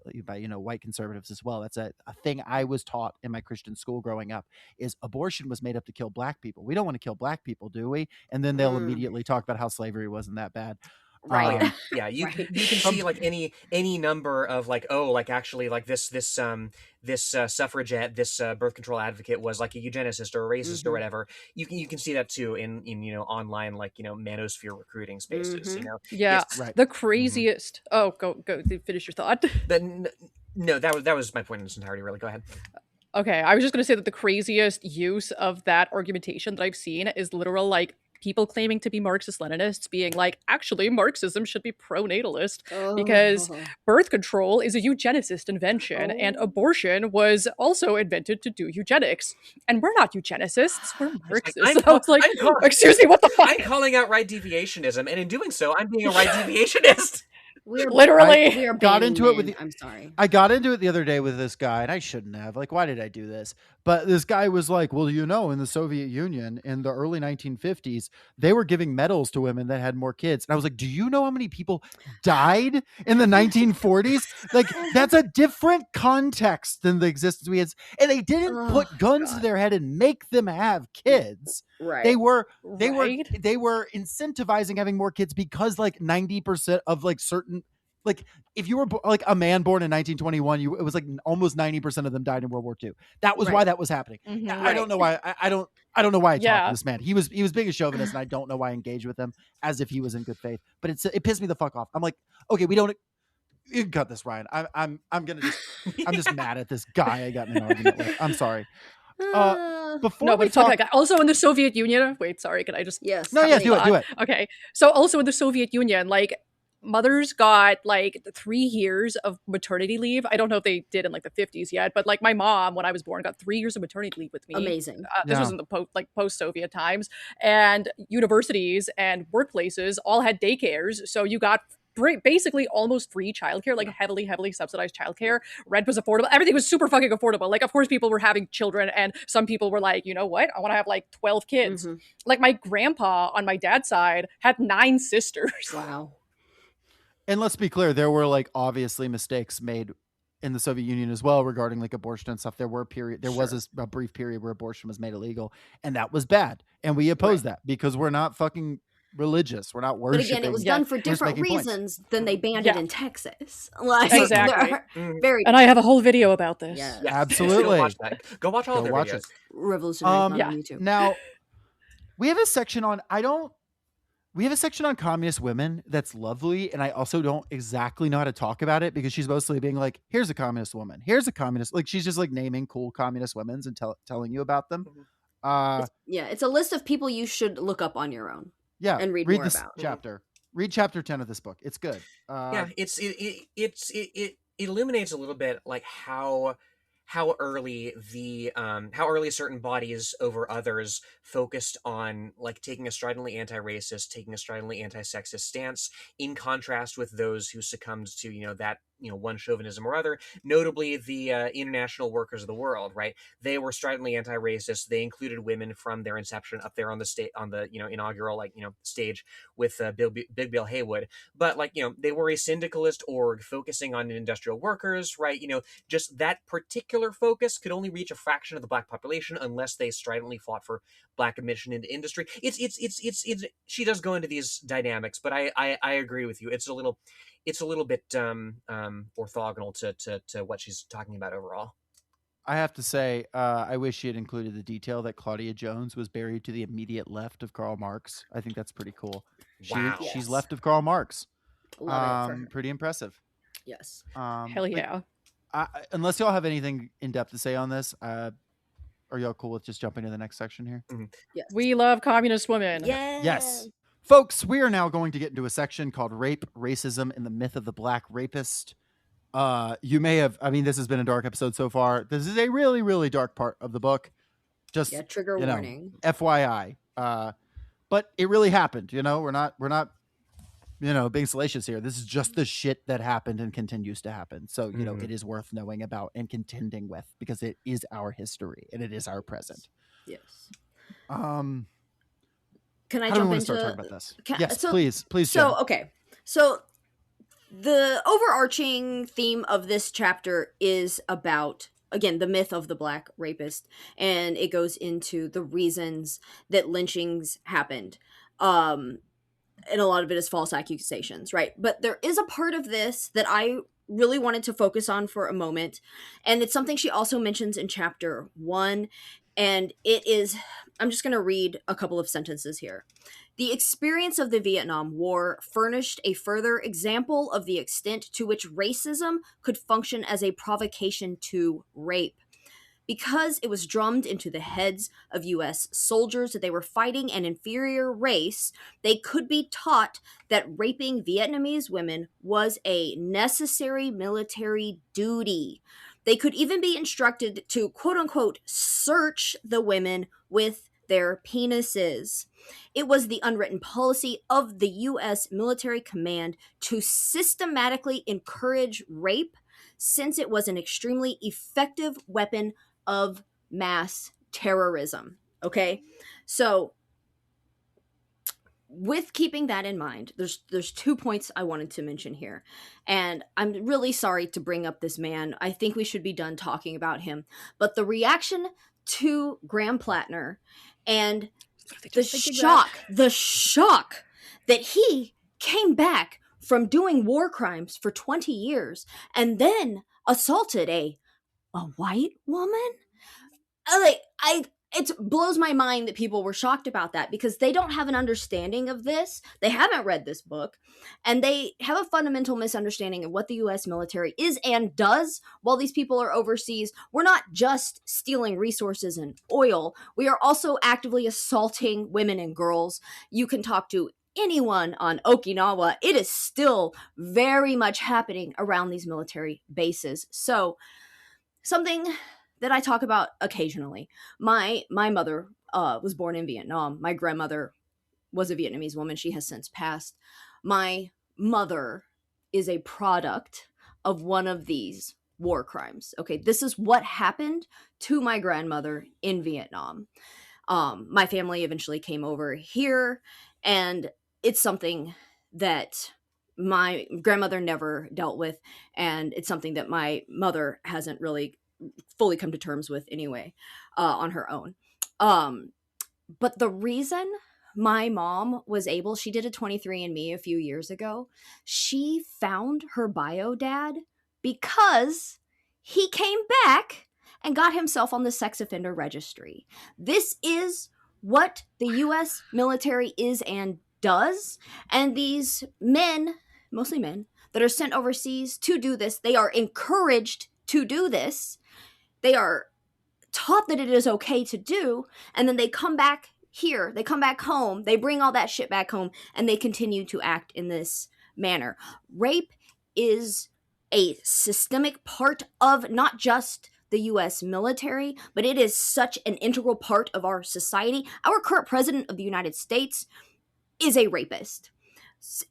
B: white conservatives as well. That's a thing I was taught in my Christian school growing up. Is abortion was made up to kill black people. We don't want to kill black people, do we? And then they'll
A: Mm.
B: immediately talk about how slavery wasn't that bad.
A: Right.
C: Oh yeah,
B: Um,
C: yeah. You
A: Right.
C: you can see like any number of like actually like this suffragette, this birth control advocate was like a eugenicist or a racist or
A: Mm-hmm.
C: whatever. You can see that too in online like manosphere recruiting spaces.
A: Mm-hmm.
E: Yeah.
C: It's
B: right.
E: The craziest. Oh, go finish your thought.
C: no, that was my point in its entirety. Really, go ahead.
E: Okay, I was just going to say that the craziest use of that argumentation that I've seen is literal, like, people claiming to be Marxist-Leninists being like, actually, Marxism should be pro-natalist because
A: Oh.
E: birth control is a eugenicist invention and
A: Oh.
E: abortion was also invented to do eugenics. And we're not eugenicists, we're
C: It's like,
E: Marxists. I was like,
C: I'm
E: excuse me, what the fuck?
C: I'm calling out right deviationism, and in doing so, I'm being a right deviationist.
A: We are
E: Literally.
A: we are
B: got
A: banning
B: into it with
A: men.
B: the-
A: I'm sorry.
B: I got into it the other day with this guy, and I shouldn't have. Like, why did I do this? But this guy was like, well, in the Soviet Union in the early 1950s, they were giving medals to women that had more kids. And I was like, do you know how many people died in the 1940s? Like, that's a different context than the existence we had. And they didn't
A: Oh,
B: put guns to
A: God.
B: their head and make them have kids.
A: Right.
B: They were
E: Right?
B: they were incentivizing having more kids because like 90% of like certain Like if you were like a man born in 1921, it was like almost 90% of them died in World War II. That was why that was happening. I don't know why. I don't know why I talked to this man. He was being a chauvinist, and I don't know why I engaged with him as if he was in good faith. But it pissed me the fuck off. I'm like, okay, you can cut this, Ryan. I'm just mad at this guy I got in an argument with. I'm sorry. Before we talk,
E: also in the Soviet Union. Wait, sorry. Can I just?
A: Yes.
B: No, yeah, do it.
E: Okay. So also in the Soviet Union, like mothers got like 3 years of maternity leave. I don't know if they did in like the 50s yet, but like my mom, when I was born, got 3 years of maternity leave with me.
A: Amazing.
E: This was in the post-Soviet times, and universities and workplaces all had daycares, so you got basically almost free childcare, like heavily subsidized childcare. Rent was affordable. Everything was super fucking affordable. Like, of course, people were having children, and some people were like, you know what? I want to have like 12 kids. Like my grandpa on my dad's side had 9 sisters.
A: Wow.
B: And let's be clear, there were like obviously mistakes made in the Soviet Union as well regarding like abortion and stuff. There was a brief period where abortion was made illegal, and that was bad. And we oppose that because we're not fucking religious. We're not worshiping.
A: But again, it was done for different reasons than they banned it in Texas. Like,
E: exactly.
A: Very.
E: And I have a whole video about this.
A: Yeah.
B: Absolutely.
C: Go watch all their videos.
A: Revolutionary on YouTube.
B: Now, we have a section on communist women that's lovely, and I also don't exactly know how to talk about it because she's mostly being like, here's a communist woman, here's a communist, like she's just like naming cool communist women and telling you about them.
A: It's a list of people you should look up on your own.
B: Yeah,
A: and read more
B: this
A: about.
B: chapter. Read chapter 10 of this book. It's good.
C: It illuminates a little bit like how early certain bodies over others focused on like taking a stridently anti-racist, taking a stridently anti-sexist stance, in contrast with those who succumbed to that one chauvinism or other, notably the International Workers of the World, right? They were stridently anti-racist. They included women from their inception up there on the inaugural stage with Big Bill Haywood. But they were a syndicalist org focusing on industrial workers, right? Just that particular focus could only reach a fraction of the black population unless they stridently fought for black admission into industry. It's she does go into these dynamics, but I agree with you. It's a little bit orthogonal to what she's talking about overall.
B: I have to say, I wish she had included the detail that Claudia Jones was buried to the immediate left of Karl Marx. I think that's pretty cool.
C: Wow.
B: She's left of Karl Marx.
A: Love it.
B: Pretty impressive.
A: Yes.
E: Hell yeah.
B: Unless y'all have anything in depth to say on this, are y'all cool with just jumping to the next section here?
C: Mm-hmm.
A: Yes.
E: We love communist women.
B: Yes. Folks, we are now going to get into a section called Rape, Racism, and the Myth of the Black Rapist. You may have, this has been a dark episode so far. This is a really, really dark part of the book. Just
A: trigger warning.
B: FYI. But it really happened. We're not being salacious here. This is just the shit that happened and continues to happen. So, it is worth knowing about and contending with because it is our history and it is our present.
A: Yes.
B: Can
A: I jump into
B: start talking about this? Yes, please.
A: So, okay. So the overarching theme of this chapter is about, again, the myth of the black rapist, and it goes into the reasons that lynchings happened. And a lot of it is false accusations, right? But there is a part of this that I really wanted to focus on for a moment, and it's something she also mentions in chapter 1, and it is, I'm just going to read a couple of sentences here. The experience of the Vietnam War furnished a further example of the extent to which racism could function as a provocation to rape. Because it was drummed into the heads of U.S. soldiers that they were fighting an inferior race, they could be taught that raping Vietnamese women was a necessary military duty. They could even be instructed to, quote-unquote, search the women with their penises. It was the unwritten policy of the U.S. military command to systematically encourage rape, since it was an extremely effective weapon of mass terrorism. Okay? So, with keeping that in mind, there's 2 points I wanted to mention here. And I'm really sorry to bring up this man. I think we should be done talking about him. But the reaction to Graham Plattner and the shock that he came back from doing war crimes for 20 years and then assaulted a white woman? It blows my mind that people were shocked about that because they don't have an understanding of this. They haven't read this book, and they have a fundamental misunderstanding of what the US military is and does while these people are overseas. We're not just stealing resources and oil, we are also actively assaulting women and girls. You can talk to anyone on Okinawa. It is still very much happening around these military bases. So, something that I talk about occasionally. My mother was born in Vietnam. My grandmother was a Vietnamese woman. She has since passed. My mother is a product of one of these war crimes. Okay, this is what happened to my grandmother in Vietnam. My family eventually came over here, and it's something that my grandmother never dealt with, and it's something that my mother hasn't really fully come to terms with anyway, on her own. But the reason my mom was able, she did a 23andMe a few years ago. She found her bio dad because he came back and got himself on the sex offender registry. This is what the US military is and does. And these men, mostly men, that are sent overseas to do this, they are encouraged to do this. They are taught that it is okay to do, and then they come back here, they come back home, they bring all that shit back home, and they continue to act in this manner. Rape is a systemic part of not just the US military, but it is such an integral part of our society. Our current president of the United States is a rapist.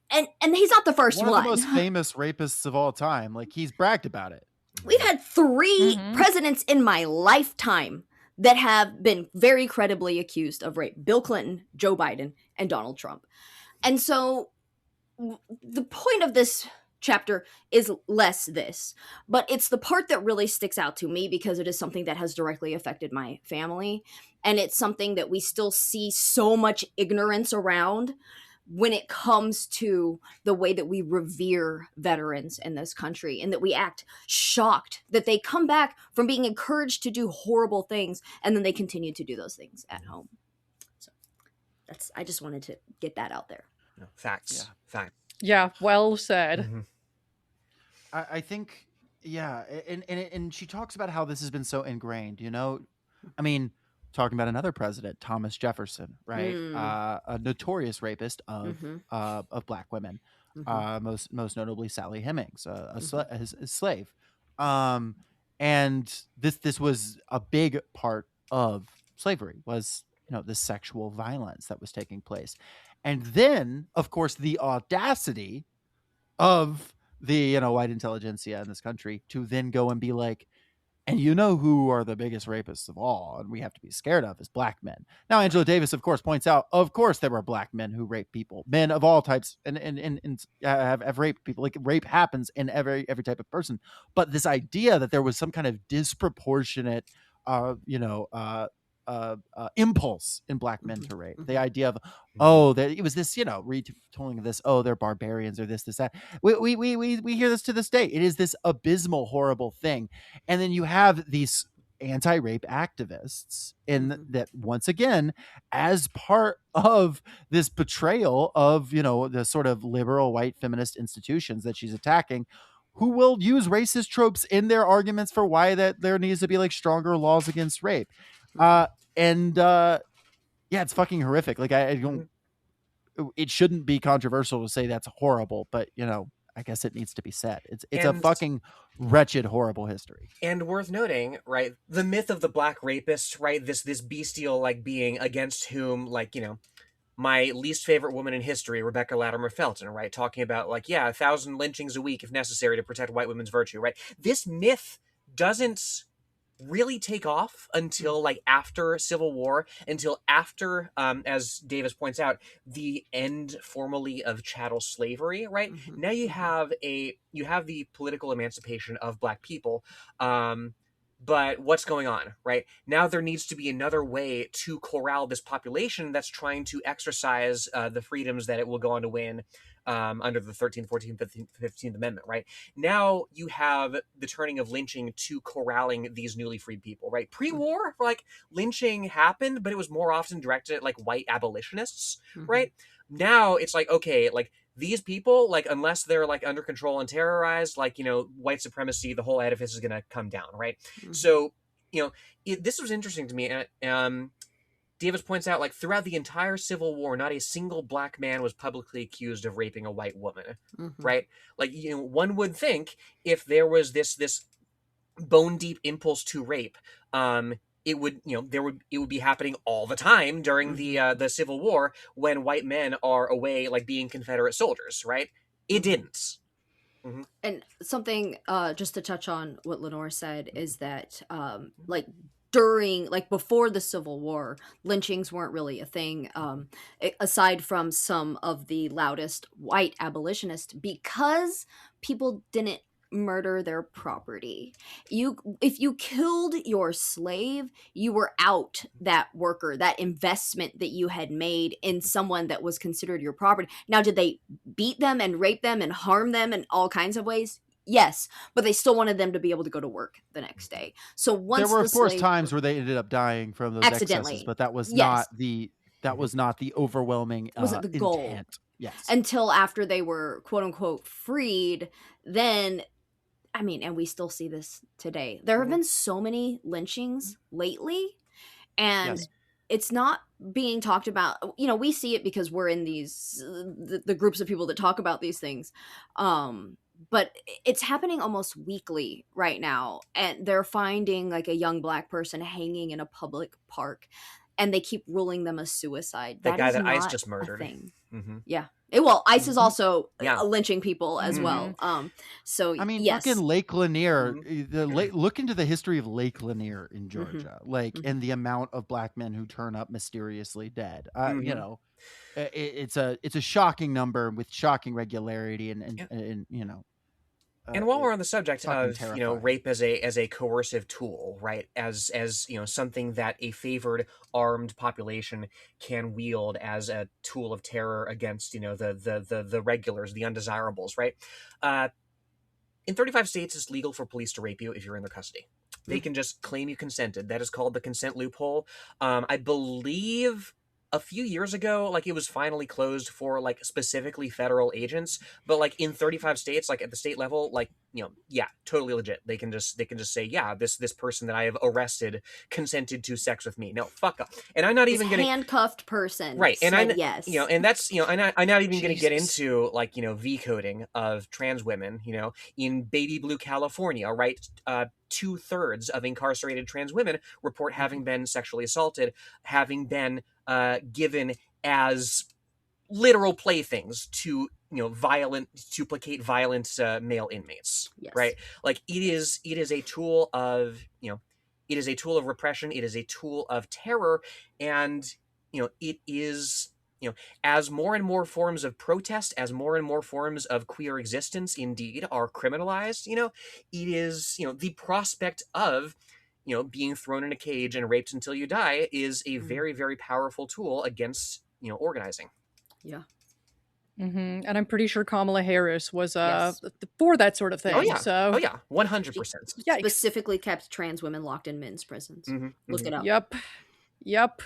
A: And he's not the first
B: One
A: one.
B: of the most famous rapists of all time. Like, he's bragged about it.
A: We've had 3 presidents in my lifetime that have been very credibly accused of rape: Bill Clinton, Joe Biden, and Donald Trump. And so the point of this chapter is less this, but it's the part that really sticks out to me because it is something that has directly affected my family, and it's something that we still see so much ignorance around when it comes to the way that we revere veterans in this country, and that we act shocked that they come back from being encouraged to do horrible things and then they continue to do those things at home. So I just wanted to get that out there.
C: No, facts.
B: Yeah.
C: Facts.
E: Yeah, well said.
C: Mm-hmm.
B: I think, yeah, and she talks about how this has been so ingrained. You know, I mean, talking about another president, Thomas Jefferson, right? A notorious rapist of black women, most notably Sally Hemings, a slave. And this was a big part of slavery, was, you know, the sexual violence that was taking place. And then, of course, the audacity of the, you know, white intelligentsia in this country to then go and be like, and you know who are the biggest rapists of all, and we have to be scared of, is black men. Now, Angela Davis, of course, points out, of course, there were black men who rape people, men of all types, and have raped people. Like, rape happens in every type of person. But this idea that there was some kind of disproportionate, impulse in black men to rape, the idea of, oh, that it was this, you know, retelling of this, oh, they're barbarians or this, that. We hear this to this day. It is this abysmal, horrible thing. And then you have these anti-rape activists in that, once again, as part of this betrayal of, you know, the sort of liberal white feminist institutions that she's attacking, who will use racist tropes in their arguments for why that there needs to be like stronger laws against rape. Yeah, it's fucking horrific. Like, I don't, it shouldn't be controversial to say that's horrible, but, you know, I guess it needs to be said. It's a fucking wretched, horrible history.
C: And worth noting, right, the myth of the black rapist, right, this bestial, like, being against whom, like, you know, my least favorite woman in history, Rebecca Latimer Felton, right, talking about, like, yeah, 1,000 lynchings a week if necessary to protect white women's virtue, right? This myth doesn't really take off until like after Civil War, until after, as Davis points out, the end formally of chattel slavery, right? Now you have the political emancipation of black people, But what's going on, right? Now there needs to be another way to corral this population that's trying to exercise the freedoms that it will go on to win under the 13th, 14th, 15th Amendment, right? Now you have the turning of lynching to corralling these newly freed people, right? Pre-war, like lynching happened, but it was more often directed at like white abolitionists, right? Now it's like, okay, like these people, like unless they're like under control and terrorized, like white supremacy, the whole edifice is going to come down, right? So this was interesting to me. Davis points out, like throughout the entire Civil War, not a single black man was publicly accused of raping a white woman, right? Like one would think if there was this bone deep impulse to rape, it would it would be happening all the time during the Civil War when white men are away like being Confederate soldiers, right? It didn't.
A: And something just to touch on what Lenore said is that like during like before the Civil War, lynchings weren't really a thing, aside from some of the loudest white abolitionists, because people didn't murder their property. If you killed your slave, you were out that worker, that investment that you had made in someone that was considered your property. Now, did they beat them and rape them and harm them in all kinds of ways? Yes, but they still wanted them to be able to go to work the next day. So once
B: there were,
A: the
B: of course,
A: slave
B: times where they ended up dying from those excesses,
A: accidentally,
B: but that was
A: yes,
B: not the overwhelming
A: wasn't the goal.
B: intent. Yes.
A: Until after they were quote unquote freed, then I mean, and we still see this today. There have been so many lynchings lately, and
B: Yes.
A: it's not being talked about. We see it because we're in these the groups of people that talk about these things. But it's happening almost weekly right now, and they're finding like a young black person hanging in a public park, and they keep ruling them a suicide.
C: That guy
A: is
C: that ICE
A: not
C: just murdered.
A: a thing. Yeah. Well, ICE is also lynching people as well. So
B: I mean,
A: yes.
B: fucking Lake Lanier. Look into the history of Lake Lanier in Georgia, and the amount of black men who turn up mysteriously dead. It's a shocking number with shocking regularity, and
C: And while we're on the subject of
B: terrifying.
C: rape as a coercive tool, right? As something that a favored armed population can wield as a tool of terror against the regulars, the undesirables, right? In 35 states, it's legal for police to rape you if you're in their custody. They can just claim you consented. That is called the consent loophole. I believe a few years ago, like it was finally closed for like specifically federal agents, but like in 35 states, like at the state level, like yeah, totally legit. They can just say, yeah, this person that I have arrested consented to sex with me. No, fuck up. And I'm not
A: this
C: even getting
A: handcuffed person,
C: right? And
A: said yes,
C: and that's I'm not even going to get into like V coding of trans women. In baby blue California, right? 2/3 of incarcerated trans women report having been sexually assaulted, having been given as literal playthings to placate violent male inmates.
A: yes.
C: Right? Like it is a tool of it is a tool of repression. It is a tool of terror, and it is as more and more forms of protest, as more and more forms of queer existence indeed are criminalized, it is the prospect of being thrown in a cage and raped until you die is a very, very powerful tool against organizing.
A: Yeah.
E: And I'm pretty sure Kamala Harris was
A: Yes.
E: for that sort of thing.
C: Oh yeah,
E: So
C: 100%.
A: Specifically kept trans women locked in men's prisons. Look it up.
E: Yep.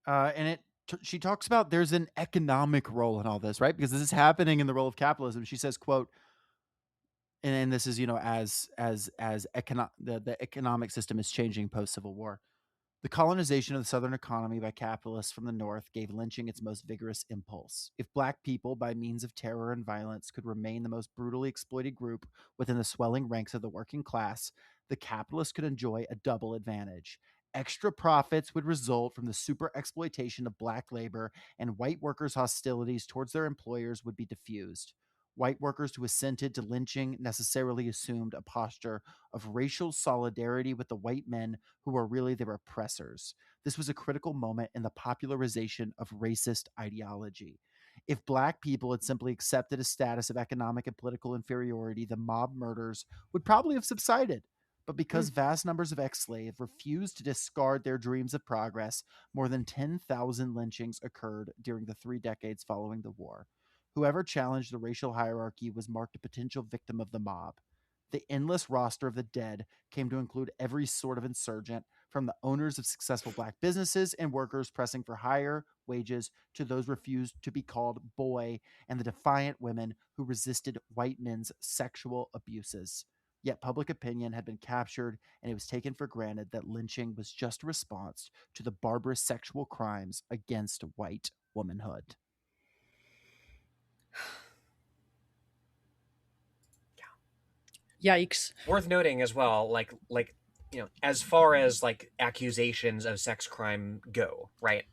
B: And she talks about there's an economic role in all this, right? Because this is happening in the role of capitalism. She says, quote, and this is, as the economic system is changing post-Civil War. The colonization of the Southern economy by capitalists from the North gave lynching its most vigorous impulse. If black people, by means of terror and violence, could remain the most brutally exploited group within the swelling ranks of the working class, the capitalists could enjoy a double advantage. Extra profits would result from the super exploitation of black labor, and white workers' hostilities towards their employers would be diffused. White workers who assented to lynching necessarily assumed a posture of racial solidarity with the white men who were really their oppressors. This was a critical moment in the popularization of racist ideology. If black people had simply accepted a status of economic and political inferiority, the mob murders would probably have subsided. But because vast numbers of ex-slaves refused to discard their dreams of progress, more than 10,000 lynchings occurred during the 3 decades following the war. Whoever challenged the racial hierarchy was marked a potential victim of the mob. The endless roster of the dead came to include every sort of insurgent, from the owners of successful black businesses and workers pressing for higher wages to those refused to be called boy and the defiant women who resisted white men's sexual abuses. Yet public opinion had been captured, and it was taken for granted that lynching was just a response to the barbarous sexual crimes against white womanhood.
E: Yikes.
C: Worth noting as well, like as far as like accusations of sex crime go, right?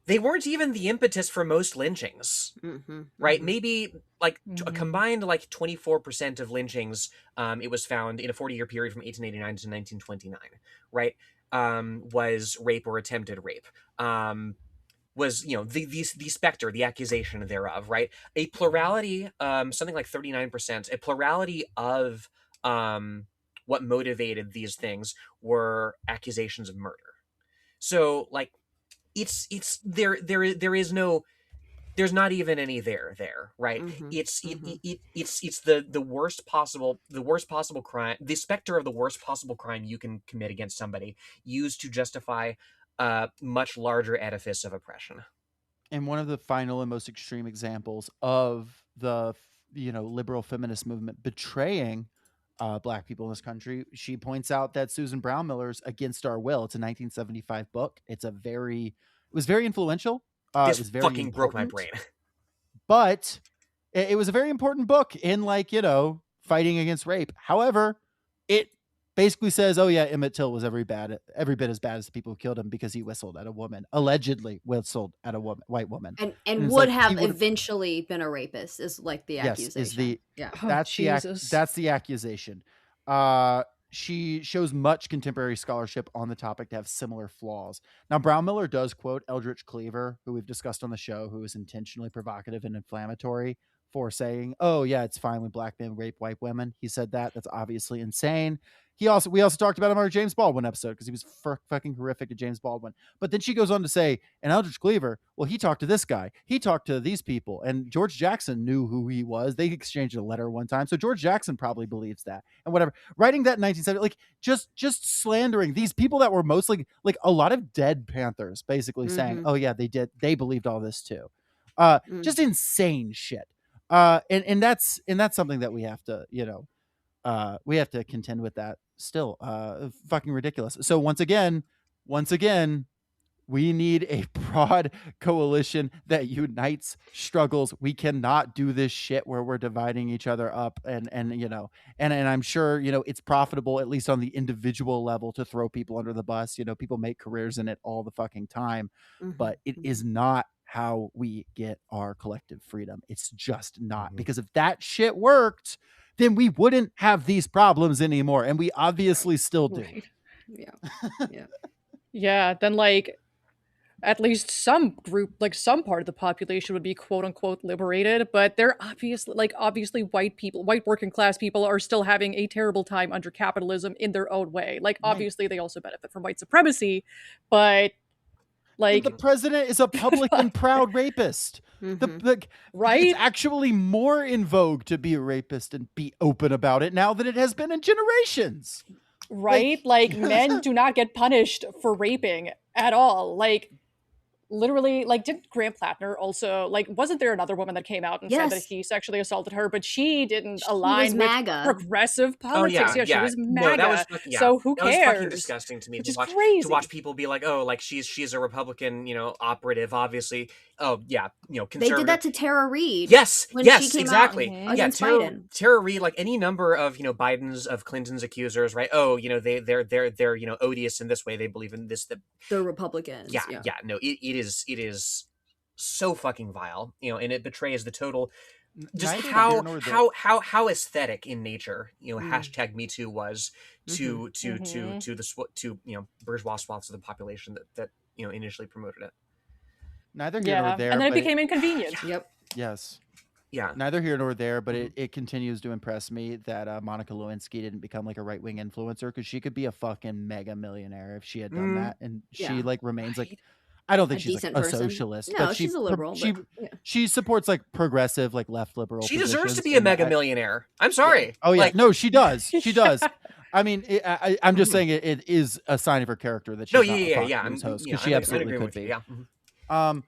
C: They weren't even the impetus for most lynchings, right? Maybe like a combined like 24% of lynchings, it was found in a 40-year period from 1889 to 1929, right? Was rape or attempted rape. Was the specter, the accusation thereof, right? A plurality, something like 39%, a plurality of what motivated these things were accusations of murder. So like it's there is no, there's not even any there, right? It's the worst possible crime, the specter of the worst possible crime you can commit against somebody, used to justify a much larger edifice of oppression.
B: And one of the final and most extreme examples of the liberal feminist movement betraying black people in this country, she points out that Susan Brown Miller's Against Our Will, it's a 1975 book. It was very influential. It
C: This
B: was very
C: fucking broke my
B: important,
C: brain.
B: but it was a very important book in fighting against rape. However, it basically says, oh yeah, Emmett Till was every bit as bad as the people who killed him because he whistled at a woman, allegedly whistled at a white woman,
A: and would have eventually been a rapist, is like the accusation.
B: Is the
A: yeah.
B: That's the accusation. She shows much contemporary scholarship on the topic to have similar flaws. Now, Brown Miller does quote Eldridge Cleaver, who we've discussed on the show, who is intentionally provocative and inflammatory for saying, oh yeah, it's fine when black men rape white women. He said that. That's obviously insane. We also talked about him on our James Baldwin episode because he was fucking horrific to James Baldwin. But then she goes on to say, and Eldridge Cleaver, well, he talked to this guy. He talked to these people. And George Jackson knew who he was. They exchanged a letter one time. So George Jackson probably believes that. And whatever. Writing that in 1970, like just slandering these people that were mostly like a lot of dead Panthers, basically saying, oh yeah, they believed all this too. Just insane shit. And that's something that we have to, we have to contend with that still. Fucking ridiculous. So once again, we need a broad coalition that unites struggles. We cannot do this shit where we're dividing each other up and I'm sure, it's profitable, at least on the individual level, to throw people under the bus. People make careers in it all the fucking time, but it is not how we get our collective freedom. It's just not, because if that shit worked, then we wouldn't have these problems anymore. And we obviously still do.
E: Right.
A: Yeah.
E: Yeah, then like at least some group, like some part of the population would be quote unquote liberated, but they're obviously white people, white working class people are still having a terrible time under capitalism in their own way. Like obviously they also benefit from white supremacy, but like
B: the president is a public and proud rapist.
E: right?
B: It's actually more in vogue to be a rapist and be open about it now than it has been in generations.
E: Right? Like men do not get punished for raping at all. Like literally, like, didn't Graham Plattner also, like, wasn't there another woman that came out and said that he sexually assaulted her, but she didn't align with progressive politics?
C: Oh, yeah,
E: she was MAGA.
C: No, that was,
E: so who cares?
C: That was fucking disgusting to me,
E: Which is crazy.
C: To watch people be like, oh, like she's a Republican, operative, obviously. Oh yeah, conservative.
A: They did that to Tara Reid.
C: Yes,
A: when
C: yes,
A: she came
C: exactly.
A: Out against Biden.
C: Tara Reid, like any number of Clinton's accusers, right? Oh, they're odious in this way. They believe in this.
A: The Republicans.
C: Yeah. No, it is so fucking vile, and it betrays the total. Just how aesthetic in nature, hashtag Me Too was to bourgeois swaths of the population that initially promoted it.
B: Neither here nor there.
E: And then it became inconvenient.
A: Yep.
B: Yes.
C: Yeah.
B: Neither here nor there, but it continues to impress me that Monica Lewinsky didn't become like a right wing influencer, because she could be a fucking mega millionaire if she had done that, and she
A: Yeah.
B: like remains like,
E: Right.
B: I don't
A: A
B: think she's like
A: decent
B: a
A: person.
B: socialist,
A: No,
B: but
A: she's a liberal, but yeah.
B: she supports like progressive, like left liberal
C: She deserves to
B: positions,
C: be a
B: and
C: mega millionaire. I'm sorry.
B: oh yeah,
C: Like,
B: no, she does, she
E: Yeah.
B: does. I mean, I'm just saying it is a sign of her character that
C: no,
B: she's not a Fox
C: I'm,
B: News host,
C: you know,
B: because she
C: I'm
B: absolutely
C: agreeing
B: could
C: with you.
B: be.
C: Yeah.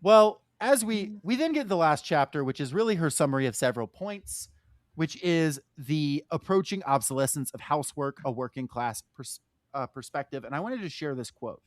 B: Well, as we then get the last chapter, which is really her summary of several points, which is the approaching obsolescence of housework, a working class perspective. And I wanted to share this quote.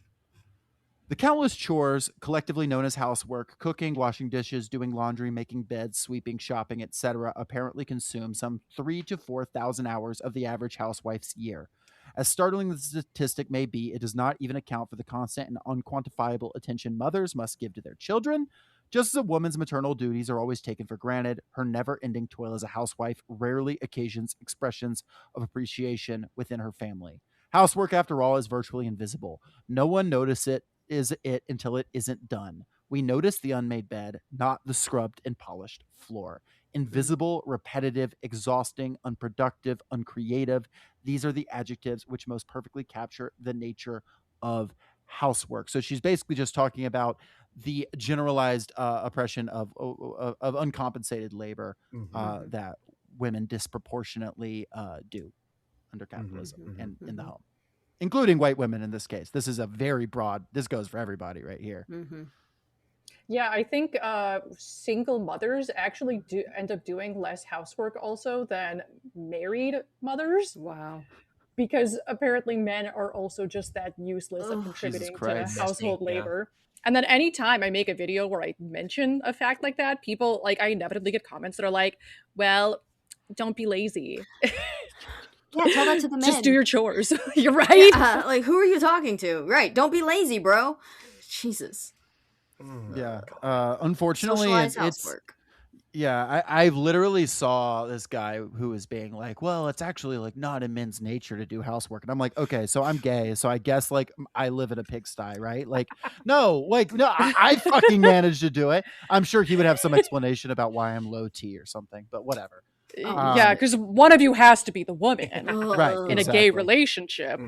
B: The countless chores, collectively known as housework, cooking, washing dishes, doing laundry, making beds, sweeping, shopping, etc., apparently consume some 3,000 to 4,000 hours of the average housewife's year. As startling as the statistic may be, it does not even account for the constant and unquantifiable attention mothers must give to their children. Just as a woman's maternal duties are always taken for granted, her never-ending toil as a housewife rarely occasions expressions of appreciation within her family. Housework, after all, is virtually invisible. No one notices it until it isn't done. We notice the unmade bed, not the scrubbed and polished floor. Invisible, repetitive, exhausting, unproductive, uncreative. These are the adjectives which most perfectly capture the nature of housework. So she's basically just talking about the generalized oppression of uncompensated labor that women disproportionately do under capitalism and in the home, including white women in this case. This is a very broad, this goes for everybody right here.
E: Yeah, I think single mothers actually do end up doing less housework also than married mothers.
A: Wow.
E: Because apparently men are also just that useless at
A: Oh,
E: contributing to
B: Christ.
E: household
C: Yeah.
E: labor. And then anytime I make a video where I mention a fact like that, people like I inevitably get comments that are like, well, don't be lazy.
A: Yeah, tell that to the men.
E: Just do your chores. You're right.
A: Yeah, like, who are you talking to? Right. Don't be lazy, bro. Jesus.
B: Yeah. Unfortunately,
A: Socialized
B: it's
A: housework.
B: yeah. I literally saw this guy who was being like, well, it's actually like not in men's nature to do housework, and I'm like, okay, so I'm gay, so I guess like I live in a pigsty, right? Like, no, I fucking managed to do it. I'm sure he would have some explanation about why I'm low T or something, but whatever.
E: Yeah, because one of you has to be the woman
B: Right,
E: in a
B: exactly.
E: gay relationship.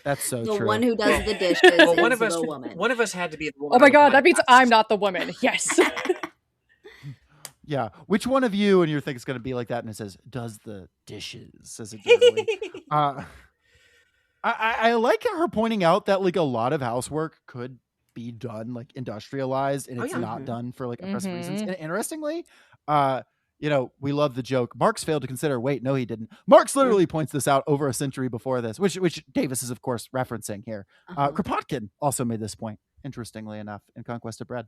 B: That's so
A: The
B: true.
A: one who does the dishes
C: Well,
A: is the woman.
C: one of us had to be the woman.
E: Oh my
C: on the
E: god, that means
C: podcast.
E: I'm not the woman. Yes.
B: Yeah. Which one of you and you think is going to be like that? And it says, does the dishes, says it generally. I like her pointing out that like a lot of housework could be done like industrialized, and it's not done for like oppressive reasons. And interestingly, we love the joke. Marx failed to consider. Wait, no, he didn't. Marx literally points this out over a century before this, which Davis is of course referencing here. Kropotkin also made this point, interestingly enough, in Conquest of Bread.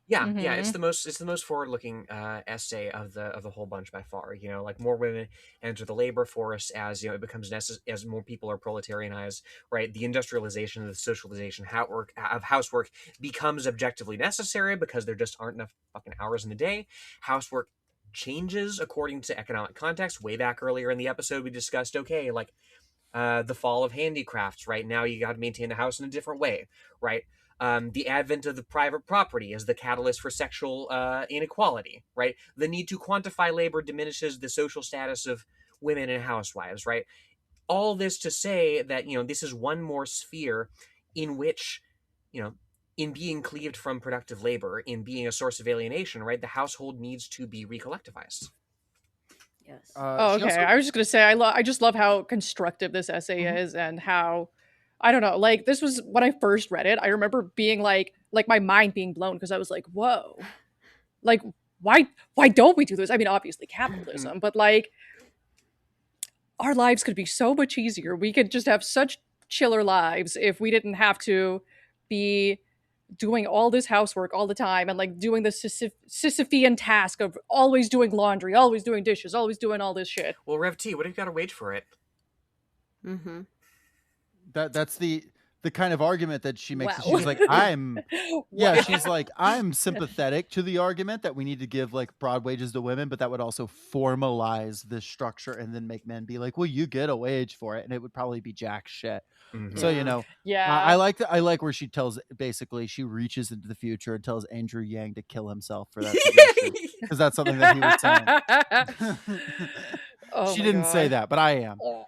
C: Yeah, it's the most forward-looking essay of the whole bunch by far. Like more women enter the labor force as it becomes as more people are proletarianized, right? The industrialization, the socialization of housework becomes objectively necessary because there just aren't enough fucking hours in the day. Housework changes according to economic context. Way back earlier in the episode, we discussed the fall of handicrafts. Right now, you got to maintain the house in a different way, right? The advent of the private property as the catalyst for sexual inequality, right? The need to quantify labor diminishes the social status of women and housewives, right? All this to say that, this is one more sphere in which, in being cleaved from productive labor, in being a source of alienation, right? The household needs to be recollectivized.
A: Yes.
E: Okay. I was just gonna say I just love how constructive this essay is, and how I don't know, like this was when I first read it. I remember being like my mind being blown because I was like, whoa, like why don't we do this? I mean, obviously capitalism, but like our lives could be so much easier. We could just have such chiller lives if we didn't have to be doing all this housework all the time and like doing the Sisyphean task of always doing laundry, always doing dishes, always doing all this shit.
C: Well, Rev T, what if you got to wait for it?
B: That's the the kind of argument that she makes.
E: Wow.
B: She's like,
E: Wow.
B: she's like, I'm sympathetic to the argument that we need to give like broad wages to women, but that would also formalize this structure and then make men be like, well, you get a wage for it, and it would probably be jack shit.
C: Mhm.
B: So
A: Yeah.
E: Yeah.
B: I like where she tells, basically she reaches into the future and tells Andrew Yang to kill himself for that suggestion, because that's something that he was saying.
E: Oh
B: She
E: my
B: didn't say
E: God.
B: that, but I am.
E: Oh.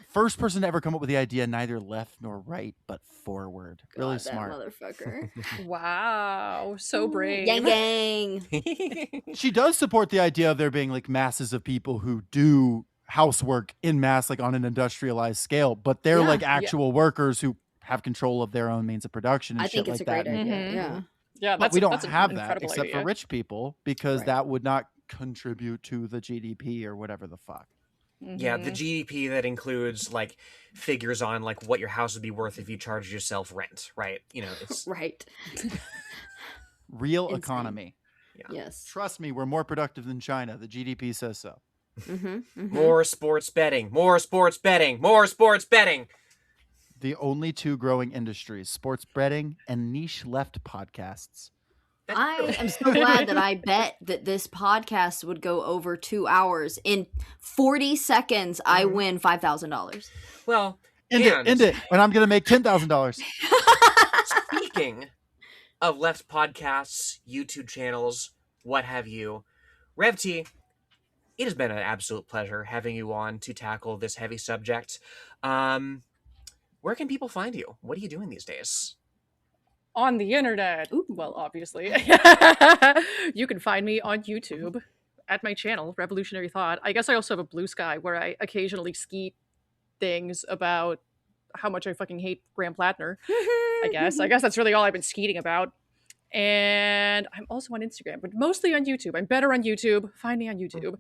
B: First person to ever come up with the idea, neither left nor right, but forward.
A: God,
B: Really
A: that
B: smart.
A: motherfucker.
E: Wow. So brave.
A: Yang gang.
B: She does support the idea of there being like masses of people who do housework in mass, like on an industrialized scale, but they're
A: Yeah.
B: like actual workers who have control of their own means of production and
A: I
B: shit
A: think it's
B: like
A: a
B: that.
A: great idea.
E: Mhm.
A: Yeah.
E: Yeah,
B: But we don't
E: that's an
B: have that
E: incredible
B: except for
E: idea.
B: rich people, because
A: Right.
B: that would not contribute to the GDP or whatever the fuck.
C: Yeah, the
E: Mhm.
C: GDP that includes like figures on like what your house would be worth if you charged yourself rent, right? You know, it's
A: Right.
B: Real
A: Insane.
B: economy.
A: Yes.
B: Trust me, we're more productive than China. The GDP says so.
C: more sports betting, more sports betting, more sports betting.
B: The only two growing industries, sports betting and niche left podcasts.
A: I am so glad that I bet that this podcast would go over 2 hours. In 40 seconds, I win $5,000.
C: Well,
B: End it. And I'm going to make $10,000.
C: Speaking of left podcasts, YouTube channels, what have you, RevT, it has been an absolute pleasure having you on to tackle this heavy subject. Where can people find you? What are you doing these days?
E: On the internet.
A: Ooh.
E: Well, obviously. You can find me on YouTube at my channel, Revolutionary Thought. I guess I also have a Blue Sky where I occasionally skeet things about how much I fucking hate Graham Plattner. I guess that's really all I've been skeeting about. And I'm also on Instagram, but mostly on YouTube. I'm better on YouTube. Find me on YouTube.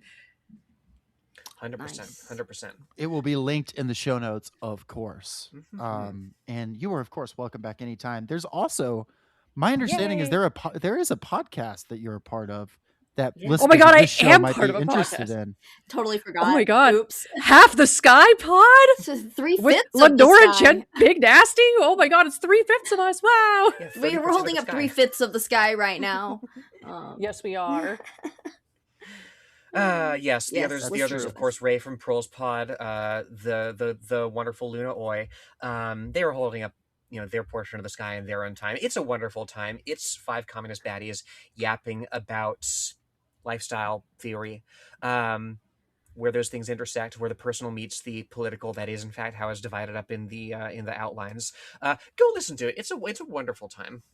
C: 100%,
A: Nice.
C: 100%.
B: It will be linked in the show notes, of course.
C: Mhm.
B: And you are, of course, welcome back anytime. There's also, my understanding is
E: Yay.
B: there is a podcast that you're a part of that
A: Yeah.
B: listeners
E: Oh my God,
B: of
E: I
B: this show
E: am
B: might
E: part
B: be
E: of a
B: interested
E: podcast.
B: in.
A: Totally forgot.
E: Oh my God.
A: Oops.
E: Half the Sky Pod?
A: So 3/5
E: With
A: of the
E: Lenora,
A: sky.
E: Jen, Big Nasty? Oh my God, it's 3/5 of us. Wow.
C: Yeah,
A: We're
C: 30%
A: holding
C: of
A: up
C: the sky.
A: 3/5 of the sky right now.
E: Yes, we are.
C: Yes, the
A: Yes,
C: others,
A: that's
C: of
A: true.
C: course, Ray from Pearl's Pod, the wonderful Luna Oi, they were holding up, their portion of the sky in their own time. It's a wonderful time. It's five communist baddies yapping about lifestyle theory, where those things intersect, where the personal meets the political. That is, in fact, how it's divided up in the outlines. Go listen to it. It's a wonderful time.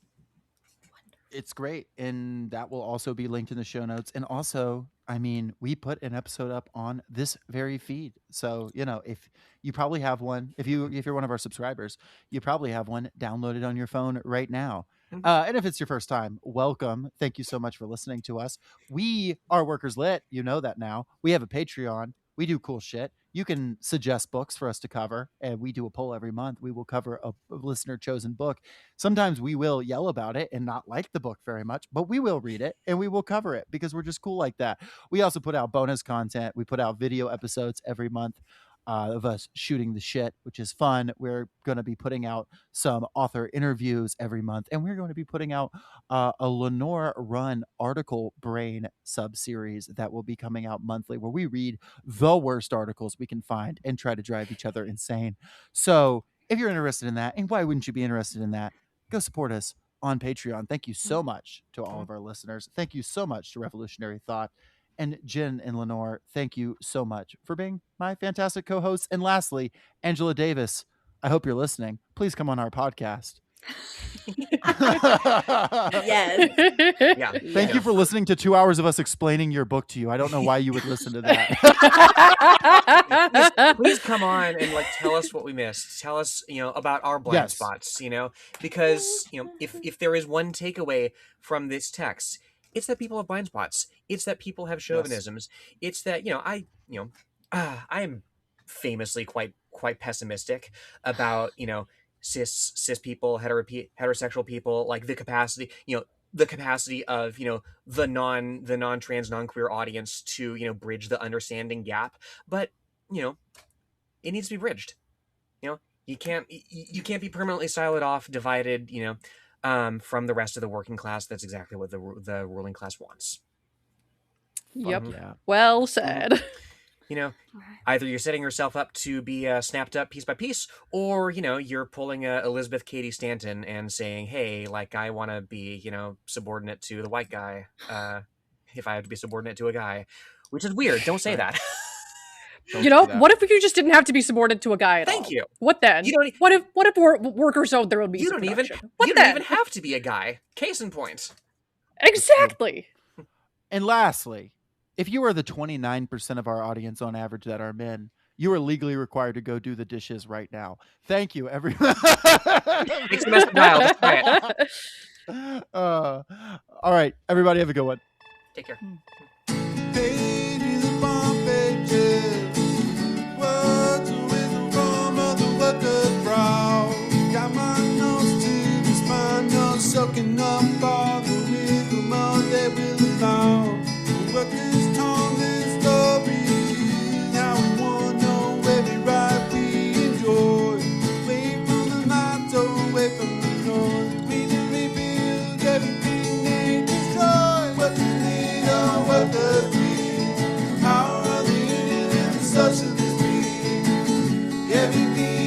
B: It's great, and that will also be linked in the show notes. And also, I mean, we put an episode up on this very feed, so if you probably have one, if you're one of our subscribers, you probably have one downloaded on your phone right now. And if it's your first time, welcome. Thank you so much for listening to us. We are Workers Lit. You know that now. We have a Patreon. We do cool shit. You can suggest books for us to cover, and we do a poll every month. We will cover a listener chosen book. Sometimes we will yell about it and not like the book very much, but we will read it and we will cover it because we're just cool like that. We also put out bonus content. We put out video episodes every month of us shooting the shit, which is fun. We're going to be putting out some author interviews every month, and we're going to be putting out a Lenore run article brain sub-series that will be coming out monthly, where we read the worst articles we can find and try to drive each other insane. So if you're interested in that, and why wouldn't you be interested in that, go support us on Patreon. Thank you so much to all of our listeners. Thank you so much to Revolutionary Thought. And Jen and Lenore, thank you so much for being my fantastic co-hosts. And lastly, Angela Davis, I hope you're listening. Please come on our podcast.
A: Yes.
C: Yeah.
B: Thank you for listening to 2 hours of us explaining your book to you. I don't know why you would listen to that.
C: Please come on and tell us what we missed. Tell us, about our blind
B: Yes.
C: spots, because, if there is one takeaway from this text, it's that people have blind spots. It's that people have chauvinisms. It's that, I am famously quite pessimistic about, cis people, heterosexual people, like the capacity of the non-trans, non-queer audience to bridge the understanding gap. But it needs to be bridged. You can't be permanently siloed off, divided, from the rest of the working class. That's exactly what the ruling class wants.
E: Yep.
B: Yeah.
E: Well said.
C: Either you're setting yourself up to be snapped up piece by piece, or you're pulling a Elizabeth Cady Stanton and saying, "Hey, like I want to be, subordinate to the white guy. If I have to be subordinate to a guy," which is weird. Don't say
B: Right.
C: that.
E: You know, what if you just didn't have to be subordinate to a guy at all?
C: Thank you.
E: What then?
C: You don't.
E: What if workers owned their own means
C: You
E: of
C: don't even.
E: production? What
C: You
E: then?
C: don't even have to be a guy. Case in point.
E: Exactly.
B: And lastly, if you are the 29% of our audience on average that are men, you are legally required to go do the dishes right now. Thank you, everyone.
C: It's a mess of dial. Just try it.
B: All right, everybody, have a good one.
C: Take care.
D: Pages upon pages, words of wisdom from other workers' brow. Got my nose to the spine, not soaking up all the wisdom of their will allow. The workers' tongue and story, how we want to know every right we enjoy. Away from the night, away from the noise, we can rebuild everything they destroy. Workers need a workers' power of the union and the socialist dream. Everything